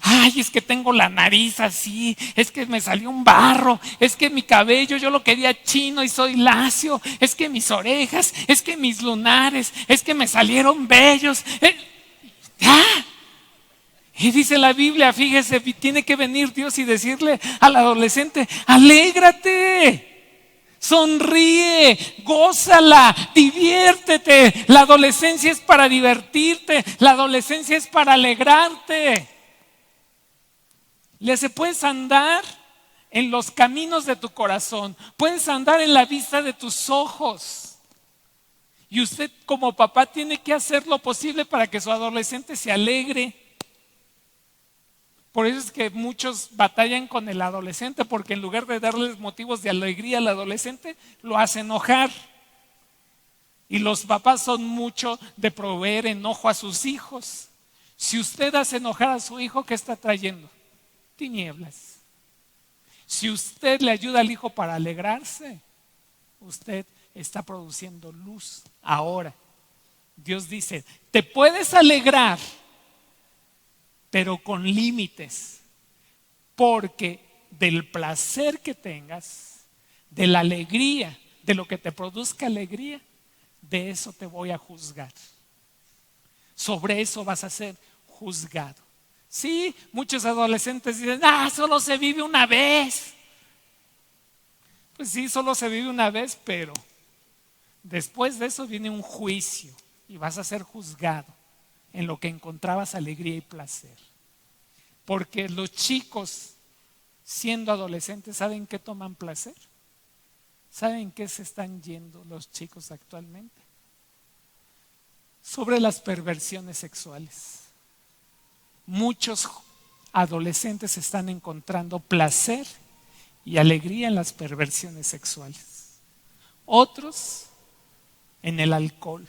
ay, es que tengo la nariz así, es que me salió un barro, es que mi cabello yo lo quería chino y soy lacio, es que mis orejas, es que mis lunares, es que me salieron vellos. Y dice la Biblia, fíjese, tiene que venir Dios y decirle al adolescente, alégrate, sonríe, gózala, diviértete. La adolescencia es para divertirte, la adolescencia es para alegrarte. Puedes andar en los caminos de tu corazón, puedes andar en la vista de tus ojos. Y usted como papá tiene que hacer lo posible para que su adolescente se alegre. Por eso es que muchos batallan con el adolescente, porque en lugar de darles motivos de alegría al adolescente, lo hace enojar. Y los papás son mucho de proveer enojo a sus hijos. Si usted hace enojar a su hijo, ¿qué está trayendo? Tinieblas. Si usted le ayuda al hijo para alegrarse, usted está produciendo luz. Ahora, Dios dice, te puedes alegrar, pero con límites, porque del placer que tengas, de la alegría, de lo que te produzca alegría, de eso te voy a juzgar. Sobre eso vas a ser juzgado. Sí, muchos adolescentes dicen, solo se vive una vez. Pues sí, solo se vive una vez, pero después de eso viene un juicio y vas a ser juzgado en lo que encontrabas alegría y placer. Porque los chicos, siendo adolescentes, ¿saben qué toman placer? ¿Saben qué se están yendo los chicos actualmente? Sobre las perversiones sexuales. Muchos adolescentes están encontrando placer y alegría en las perversiones sexuales. Otros en el alcohol,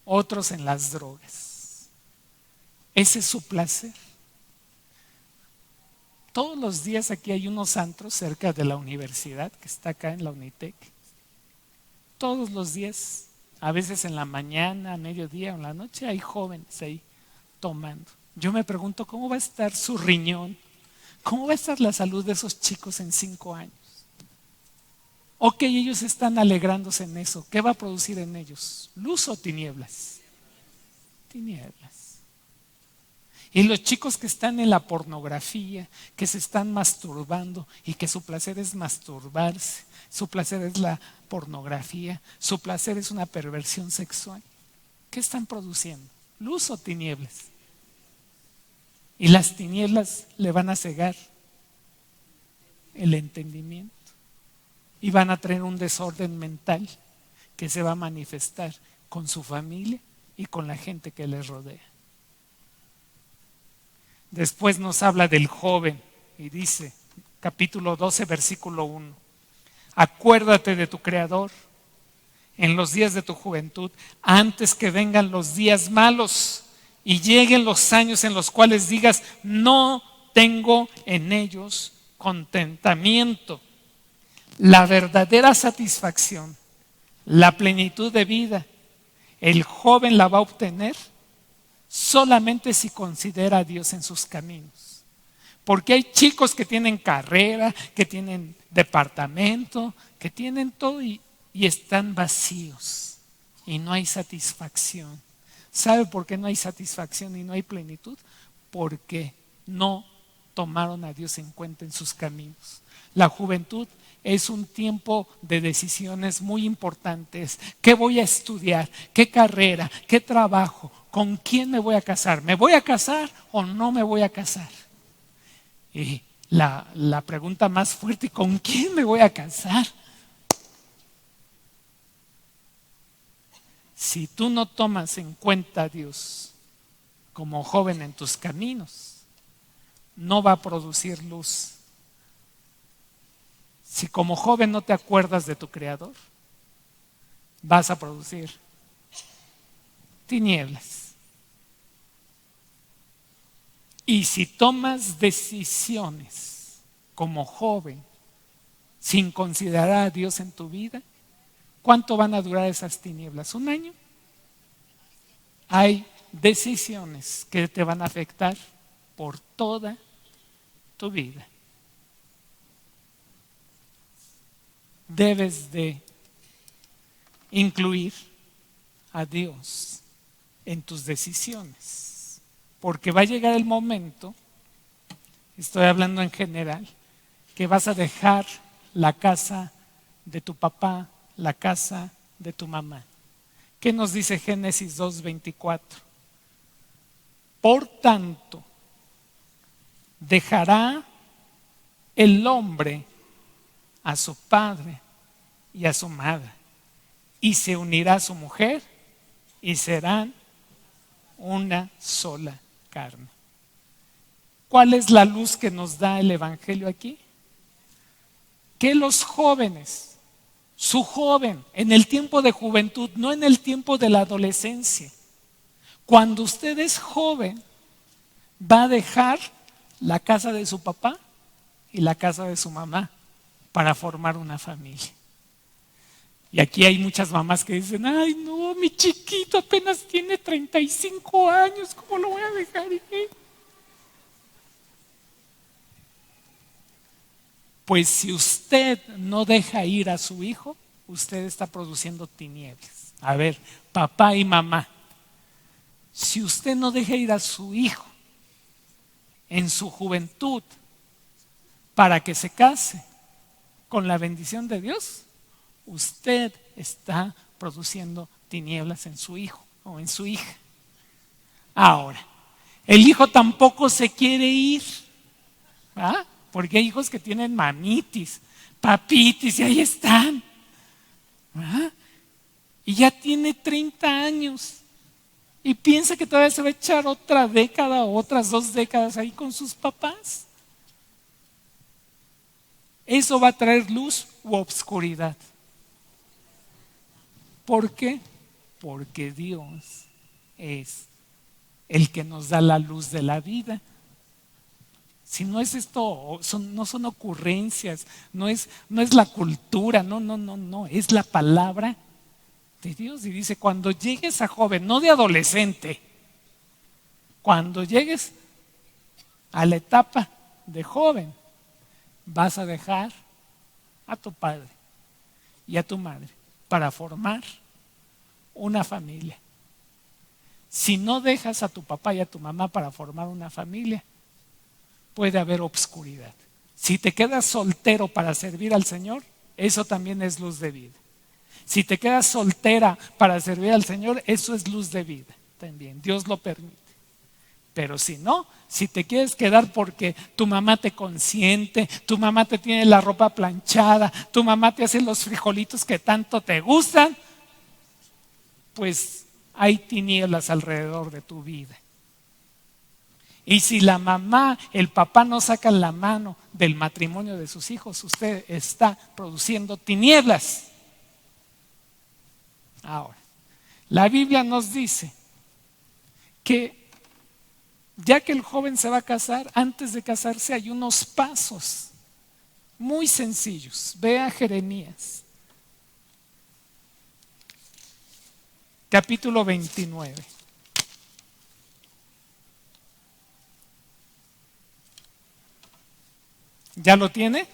otros en las drogas. Ese es su placer. Todos los días aquí hay unos antros cerca de la universidad, que está acá en la Unitec. Todos los días, a veces en la mañana, a mediodía o en la noche, hay jóvenes ahí tomando. Yo me pregunto, ¿cómo va a estar su riñón? ¿Cómo va a estar la salud de esos chicos en 5 años? Ok, ellos están alegrándose en eso. ¿Qué va a producir en ellos? ¿Luz o tinieblas? Tinieblas. Y los chicos que están en la pornografía, que se están masturbando y que su placer es masturbarse, su placer es la pornografía, su placer es una perversión sexual. ¿Qué están produciendo? ¿Luz o tinieblas? Y las tinieblas le van a cegar el entendimiento y van a traer un desorden mental que se va a manifestar con su familia y con la gente que les rodea. Después nos habla del joven y dice, capítulo 12, versículo 1, acuérdate de tu Creador en los días de tu juventud, antes que vengan los días malos y lleguen los años en los cuales digas, no tengo en ellos contentamiento. La verdadera satisfacción, la plenitud de vida, el joven la va a obtener solamente si considera a Dios en sus caminos. Porque hay chicos que tienen carrera, que tienen departamento, que tienen todo y están vacíos y no hay satisfacción. ¿Sabe por qué no hay satisfacción y no hay plenitud? Porque no tomaron a Dios en cuenta en sus caminos. La juventud es un tiempo de decisiones muy importantes. ¿Qué voy a estudiar? ¿Qué carrera? ¿Qué trabajo? ¿Con quién me voy a casar? ¿Me voy a casar o no me voy a casar? Y la pregunta más fuerte, ¿con quién me voy a casar? Si tú no tomas en cuenta a Dios como joven en tus caminos, no va a producir luz. Si como joven no te acuerdas de tu Creador, vas a producir tinieblas. Y si tomas decisiones como joven sin considerar a Dios en tu vida, ¿cuánto van a durar esas tinieblas? ¿1 año? Hay decisiones que te van a afectar por toda tu vida. Debes de incluir a Dios en tus decisiones. Porque va a llegar el momento, estoy hablando en general, que vas a dejar la casa de tu papá, la casa de tu mamá. ¿Qué nos dice Génesis 2:24? Por tanto, dejará el hombre a su padre y a su madre, y se unirá a su mujer, y serán una sola carne. ¿Cuál es la luz que nos da el Evangelio aquí? Que los jóvenes, su joven, en el tiempo de juventud, no en el tiempo de la adolescencia, cuando usted es joven, va a dejar la casa de su papá y la casa de su mamá para formar una familia. Y aquí hay muchas mamás que dicen, ay no, mi chiquito apenas tiene 35 años, ¿cómo lo voy a dejar ir? Pues si usted no deja ir a su hijo, usted está produciendo tinieblas. A ver, papá y mamá, si usted no deja ir a su hijo en su juventud para que se case con la bendición de Dios, usted está produciendo tinieblas en su hijo o en su hija. Ahora, el hijo tampoco se quiere ir, ¿ah? Porque hay hijos que tienen mamitis, papitis, y ahí están. ¿Ah? Y ya tiene 30 años. Y piensa que todavía se va a echar otra década o otras 2 décadas ahí con sus papás. ¿Eso va a traer luz u obscuridad? ¿Por qué? Porque Dios es el que nos da la luz de la vida. Si no es esto, no son ocurrencias, no es la cultura, no, es la palabra de Dios. Y dice, cuando llegues a joven, no de adolescente, cuando llegues a la etapa de joven, vas a dejar a tu padre y a tu madre para formar una familia. Si no dejas a tu papá y a tu mamá para formar una familia, puede haber obscuridad. Si te quedas soltero para servir al Señor, eso también es luz de vida. Si te quedas soltera para servir al Señor, eso es luz de vida también. Dios lo permite. Pero si no, si te quieres quedar porque tu mamá te consiente, tu mamá te tiene la ropa planchada, tu mamá te hace los frijolitos que tanto te gustan, pues hay tinieblas alrededor de tu vida. Y si la mamá, el papá no sacan la mano del matrimonio de sus hijos, usted está produciendo tinieblas. Ahora, la Biblia nos dice que ya que el joven se va a casar, antes de casarse hay unos pasos muy sencillos. Vea Jeremías, capítulo 29. ¿Ya lo tiene?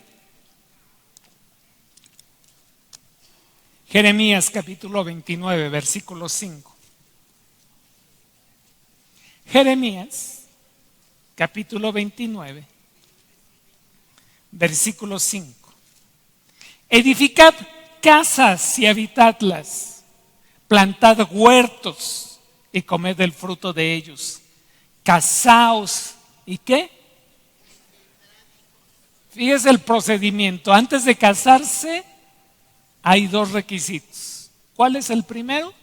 Jeremías capítulo 29, versículo 5. Jeremías capítulo 29, versículo 5. Edificad casas y habitadlas, plantad huertos y comed del fruto de ellos. Casaos, ¿y qué? Fíjese el procedimiento. Antes de casarse hay 2 requisitos. ¿Cuál es el primero?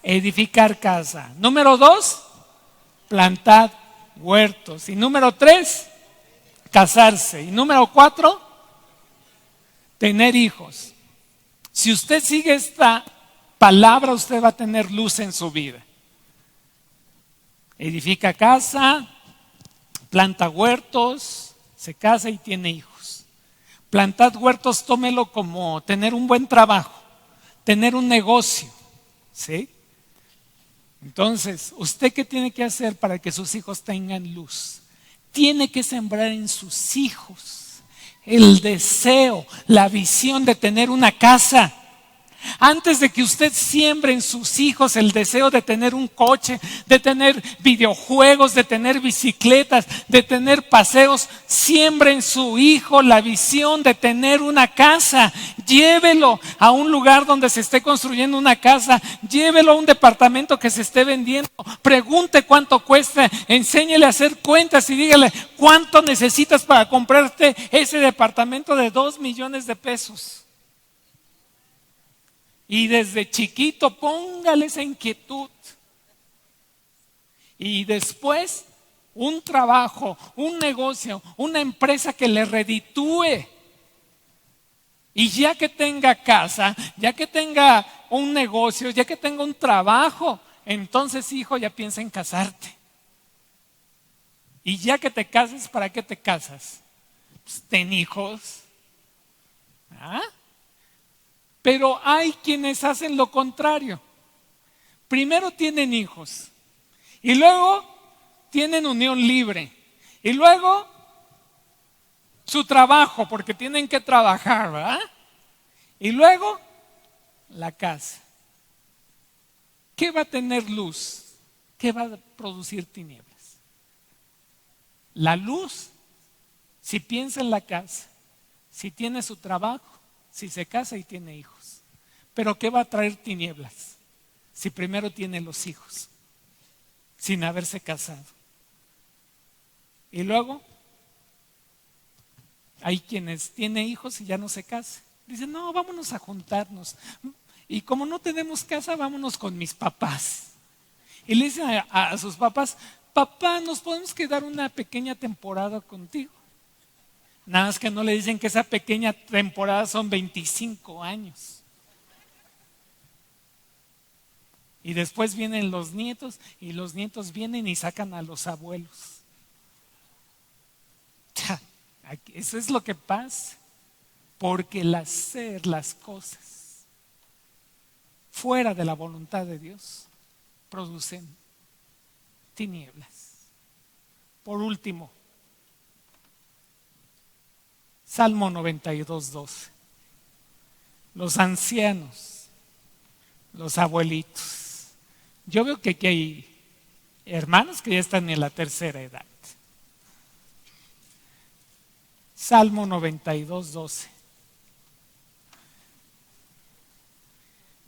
Edificar casa. Número 2, plantar huertos. Y número 3, casarse. Y número 4, tener hijos. Si usted sigue esta palabra, usted va a tener luz en su vida. Edifica casa, planta huertos, se casa y tiene hijos. Plantad huertos, tómelo como tener un buen trabajo, tener un negocio, ¿sí? Entonces, ¿usted qué tiene que hacer para que sus hijos tengan luz? Tiene que sembrar en sus hijos el deseo, la visión de tener una casa. Antes de que usted siembre en sus hijos el deseo de tener un coche, de tener videojuegos, de tener bicicletas, de tener paseos, siembre en su hijo la visión de tener una casa. Llévelo a un lugar donde se esté construyendo una casa, llévelo a un departamento que se esté vendiendo, pregunte cuánto cuesta, enséñele a hacer cuentas y dígale cuánto necesitas para comprarte ese departamento de 2 millones de pesos. Y desde chiquito póngale esa inquietud. Y después un trabajo, un negocio, una empresa que le reditúe. Y ya que tenga casa, ya que tenga un negocio, ya que tenga un trabajo, entonces, hijo, ya piensa en casarte. Y ya que te cases, ¿para qué te casas? Pues ten hijos. ¿Ah? Pero hay quienes hacen lo contrario. Primero tienen hijos y luego tienen unión libre y luego su trabajo, porque tienen que trabajar, ¿verdad? Y luego la casa. ¿Qué va a tener luz? ¿Qué va a producir tinieblas? La luz, si piensa en la casa, si tiene su trabajo, si se casa y tiene hijos. Pero ¿qué va a traer tinieblas? Si primero tiene los hijos, sin haberse casado. Y luego, hay quienes tienen hijos y ya no se casan. Dicen, no, vámonos a juntarnos. Y como no tenemos casa, vámonos con mis papás. Y le dicen a sus papás, papá, ¿nos podemos quedar una pequeña temporada contigo? Nada más que no le dicen que esa pequeña temporada son 25 años. Y después vienen los nietos y los nietos vienen y sacan a los abuelos. Eso es lo que pasa, porque el hacer las cosas fuera de la voluntad de Dios producen tinieblas. Por último, Salmo 92:12. Los ancianos, los abuelitos. Yo veo que aquí hay hermanos que ya están en la tercera edad. Salmo 92:12.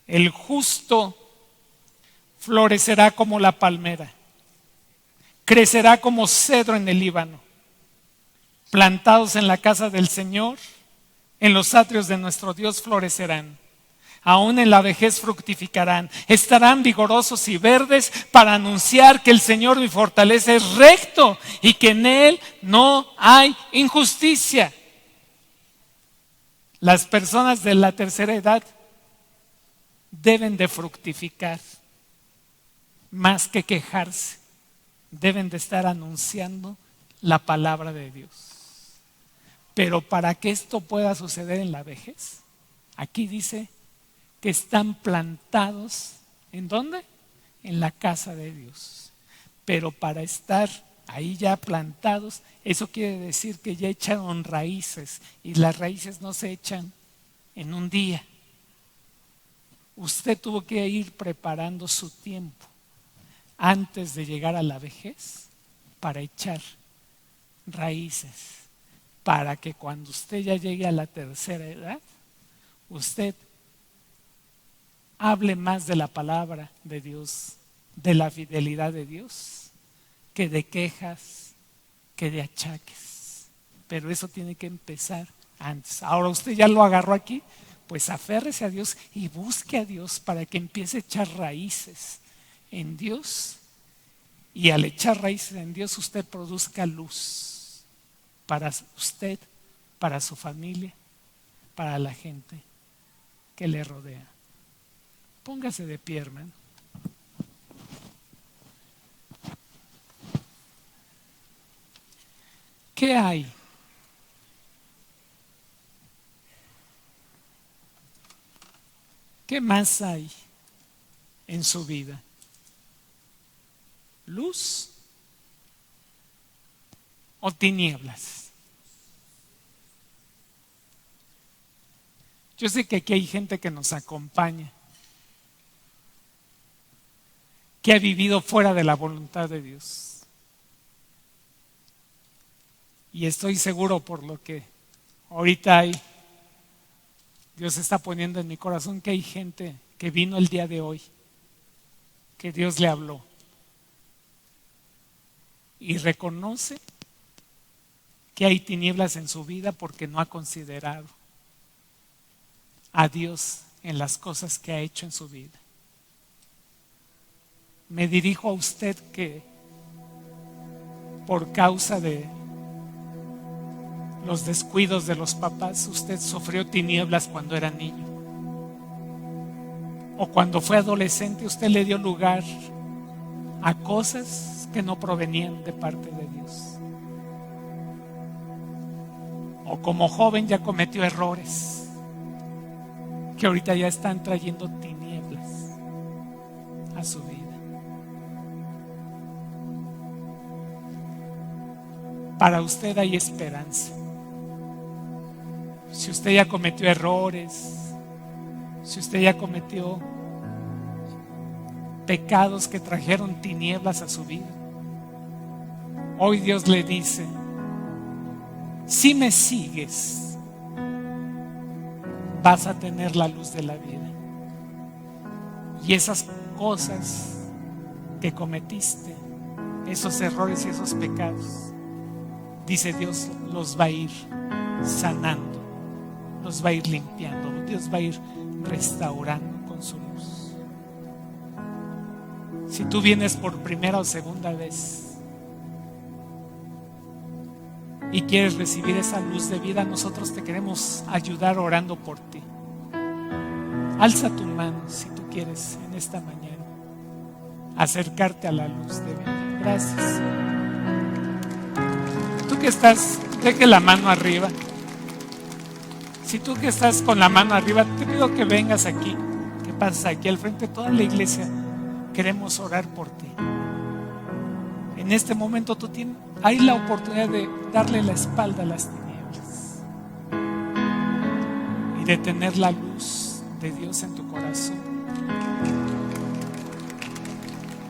El justo florecerá como la palmera, crecerá como cedro en el Líbano, plantados en la casa del Señor, en los atrios de nuestro Dios florecerán. Aún en la vejez fructificarán, estarán vigorosos y verdes para anunciar que el Señor mi fortaleza es recto y que en Él no hay injusticia. Las personas de la tercera edad deben de fructificar más que quejarse, deben de estar anunciando la palabra de Dios. Pero para que esto pueda suceder en la vejez, aquí dice que están plantados, ¿en dónde? En la casa de Dios. Pero para estar ahí ya plantados, eso quiere decir que ya echaron raíces, y las raíces no se echan en un día. Usted tuvo que ir preparando su tiempo antes de llegar a la vejez para echar raíces, para que cuando usted ya llegue a la tercera edad, usted hable más de la palabra de Dios, de la fidelidad de Dios, que de quejas, que de achaques. Pero eso tiene que empezar antes. Ahora usted ya lo agarró aquí, pues aférrese a Dios y busque a Dios para que empiece a echar raíces en Dios. Y al echar raíces en Dios, usted produzca luz para usted, para su familia, para la gente que le rodea. Póngase de pie, hermano. ¿Qué hay? ¿Qué más hay en su vida? ¿Luz o tinieblas? Yo sé que aquí hay gente que nos acompaña, que ha vivido fuera de la voluntad de Dios. Y estoy seguro por lo que ahorita Dios está poniendo en mi corazón, que hay gente que vino el día de hoy, que Dios le habló y reconoce que hay tinieblas en su vida porque no ha considerado a Dios en las cosas que ha hecho en su vida. Me dirijo a usted que por causa de los descuidos de los papás, usted sufrió tinieblas cuando era niño. O cuando fue adolescente, usted le dio lugar a cosas que no provenían de parte de Dios. O como joven ya cometió errores que ahorita ya están trayendo tinieblas a su vida. Para usted hay esperanza. Si usted ya cometió errores, si usted ya cometió pecados que trajeron tinieblas a su vida, hoy Dios le dice: si me sigues, vas a tener la luz de la vida. Y esas cosas que cometiste, esos errores y esos pecados, dice Dios, los va a ir sanando, nos va a ir limpiando, Dios va a ir restaurando con su luz. Si tú vienes por primera o segunda vez y quieres recibir esa luz de vida, nosotros te queremos ayudar orando por ti. Alza tu mano si tú quieres en esta mañana acercarte a la luz de vida. Gracias. Tú que estás, deje la mano arriba. Si tú que estás con la mano arriba, te pido que vengas aquí, que pases aquí al frente de toda la iglesia. Queremos orar por ti. En este momento hay la oportunidad de darle la espalda a las tinieblas y de tener la luz de Dios en tu corazón.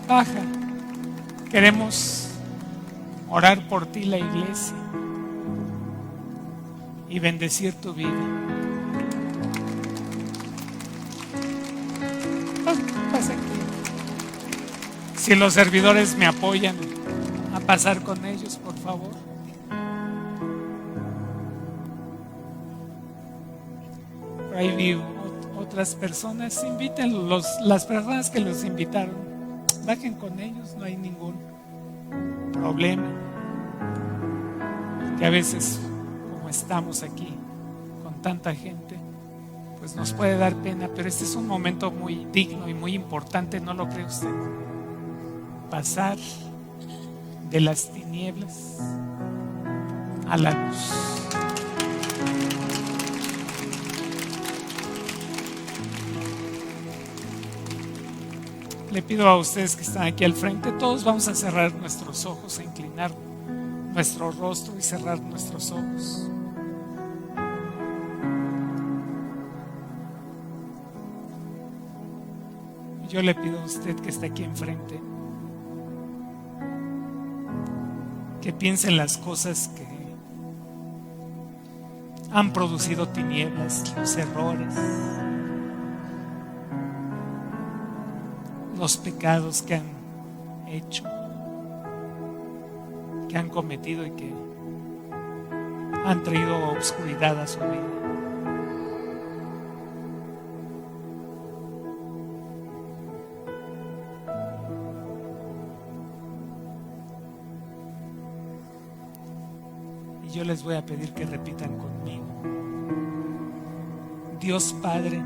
Baja. Queremos orar por ti, la iglesia, y bendecir tu vida. Pasa aquí. Si los servidores me apoyan a pasar con ellos, por favor. Por ahí vi otras personas. Inviten las personas que los invitaron. Bajen con ellos, no hay ningún problema. Que a veces, como estamos aquí con tanta gente, pues nos puede dar pena, pero este es un momento muy digno y muy importante, ¿no lo cree usted? Pasar de las tinieblas a la luz. Le pido a ustedes que están aquí al frente, todos vamos a cerrar nuestros ojos, a inclinar nuestro rostro y cerrar nuestros ojos. Yo le pido a usted que está aquí enfrente que piense en las cosas que han producido tinieblas, los errores, los pecados que han hecho, que han cometido y que han traído obscuridad a su vida. Y yo les voy a pedir que repitan conmigo. Dios Padre,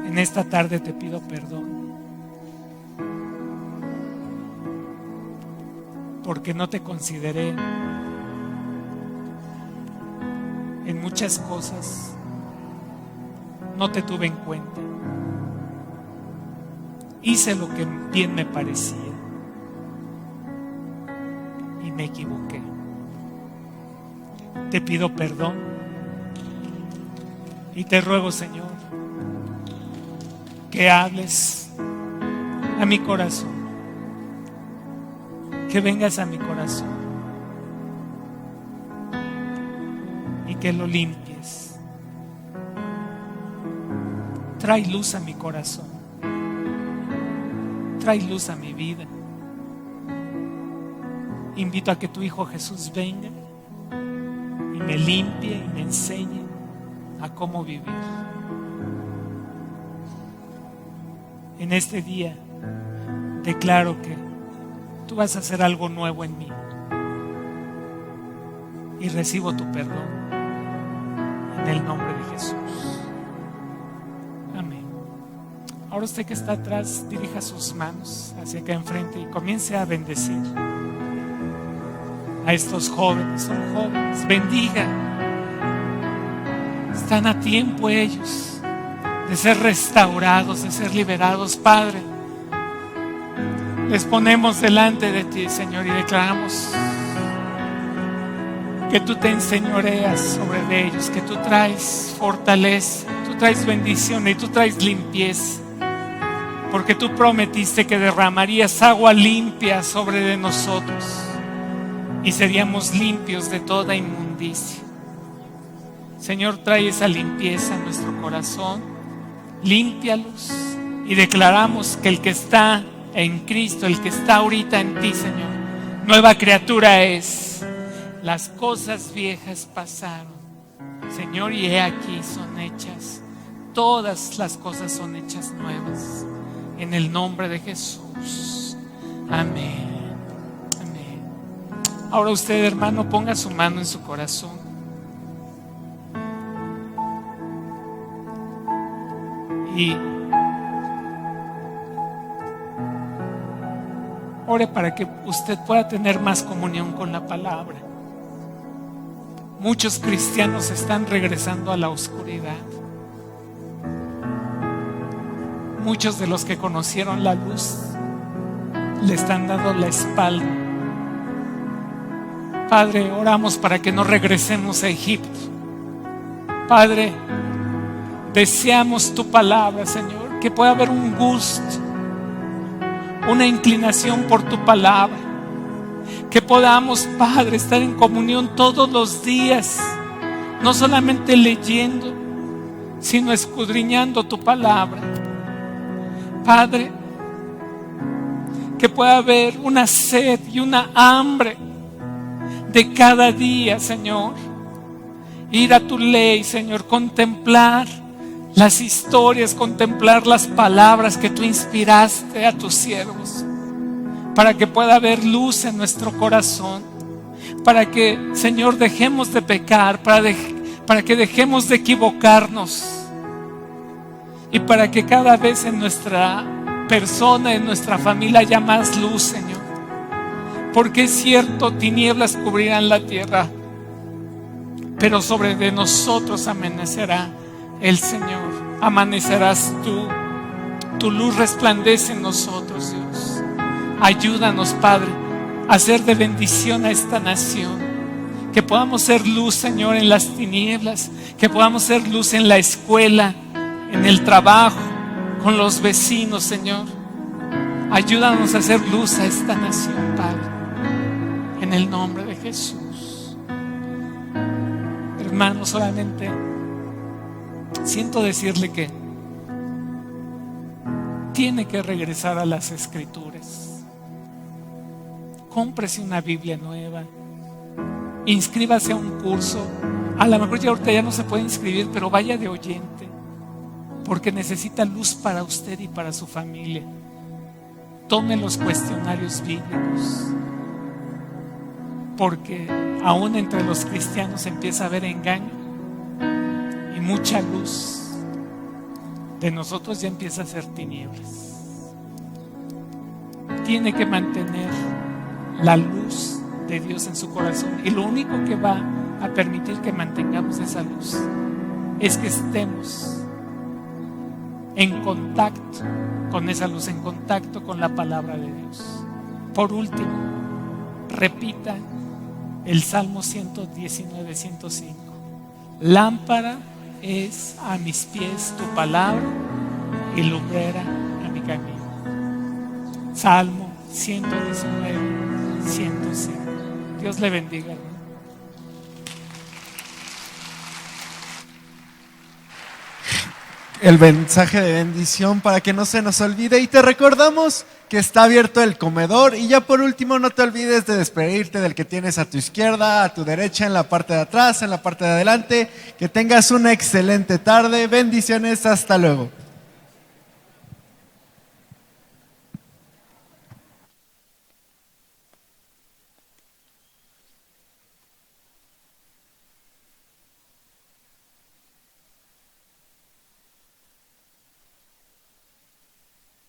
en esta tarde te pido perdón porque no te consideré en muchas cosas, no te tuve en cuenta, hice lo que bien me parecía y me equivoqué. Te pido perdón y te ruego, Señor, que hables a mi corazón, que vengas a mi corazón y que lo limpies. Trae luz a mi corazón, trae luz a mi vida. Invito a que tu Hijo Jesús venga y me limpie y me enseñe a cómo vivir. En este día declaro que tú vas a hacer algo nuevo en mí y recibo tu perdón en el nombre de Jesús. Amén. Ahora usted que está atrás, dirija sus manos hacia acá enfrente y comience a bendecir a estos jóvenes. Son jóvenes, bendiga. Están a tiempo ellos de ser restaurados, de ser liberados. Padre, les ponemos delante de ti, Señor, y declaramos que tú te enseñoreas sobre ellos, que tú traes fortaleza, tú traes bendición y tú traes limpieza, porque tú prometiste que derramarías agua limpia sobre de nosotros y seríamos limpios de toda inmundicia. Señor, trae esa limpieza a nuestro corazón, límpialos, y declaramos que el que está en Cristo, el que está ahorita en ti, Señor, nueva criatura es. las cosas viejas pasaron, Señor, y he aquí son hechas, todas las cosas son hechas nuevas, en el nombre de Jesús. Amén, amén. Ahora usted, hermano, ponga su mano en su corazón. Y ore para que usted pueda tener más comunión con la palabra. Muchos cristianos están regresando a la oscuridad. Muchos de los que conocieron la luz le están dando la espalda. Padre, oramos para que no regresemos a Egipto. Padre, deseamos tu palabra, Señor, que pueda haber un gusto, una inclinación por tu palabra, que podamos, Padre, estar en comunión todos los días, no solamente leyendo, sino escudriñando tu palabra. Padre, que pueda haber una sed y una hambre de cada día, Señor. Ir a tu ley, Señor, contemplar las historias, contemplar las palabras que tú inspiraste a tus siervos, para que pueda haber luz en nuestro corazón, para que, Señor, dejemos de pecar, para que dejemos de equivocarnos, y para que cada vez en nuestra persona, en nuestra familia haya más luz, Señor. Porque es cierto, tinieblas cubrirán la tierra, pero sobre de nosotros amanecerá el Señor. Amanecerás tú. Tu luz resplandece en nosotros, Dios. Ayúdanos, Padre, a ser de bendición a esta nación. Que podamos ser luz, Señor, en las tinieblas. Que podamos ser luz en la escuela, en el trabajo, con los vecinos, Señor. Ayúdanos a hacer luz a esta nación, Padre, en el nombre de Jesús. Hermano, solamente siento decirle que tiene que regresar a las Escrituras. Cómprese una Biblia nueva, inscríbase a un curso. A lo mejor ya ahorita ya no se puede inscribir, pero vaya de oyente, porque necesita luz para usted y para su familia. Tome los cuestionarios bíblicos, porque aún entre los cristianos empieza a haber engaño y mucha luz. De nosotros ya empieza a ser tinieblas. Tiene que mantener la luz de Dios en su corazón, y lo único que va a permitir que mantengamos esa luz es que estemos en contacto con esa luz, en contacto con la palabra de Dios. Por último, repita el Salmo 119, 105. Lámpara es a mis pies tu palabra y lumbrera a mi camino. Salmo 119, 105. Dios le bendiga, hermano. El mensaje de bendición para que no se nos olvide, y te recordamos que está abierto el comedor. Y ya por último, no te olvides de despedirte del que tienes a tu izquierda, a tu derecha, en la parte de atrás, en la parte de adelante. Que tengas una excelente tarde. Bendiciones, hasta luego.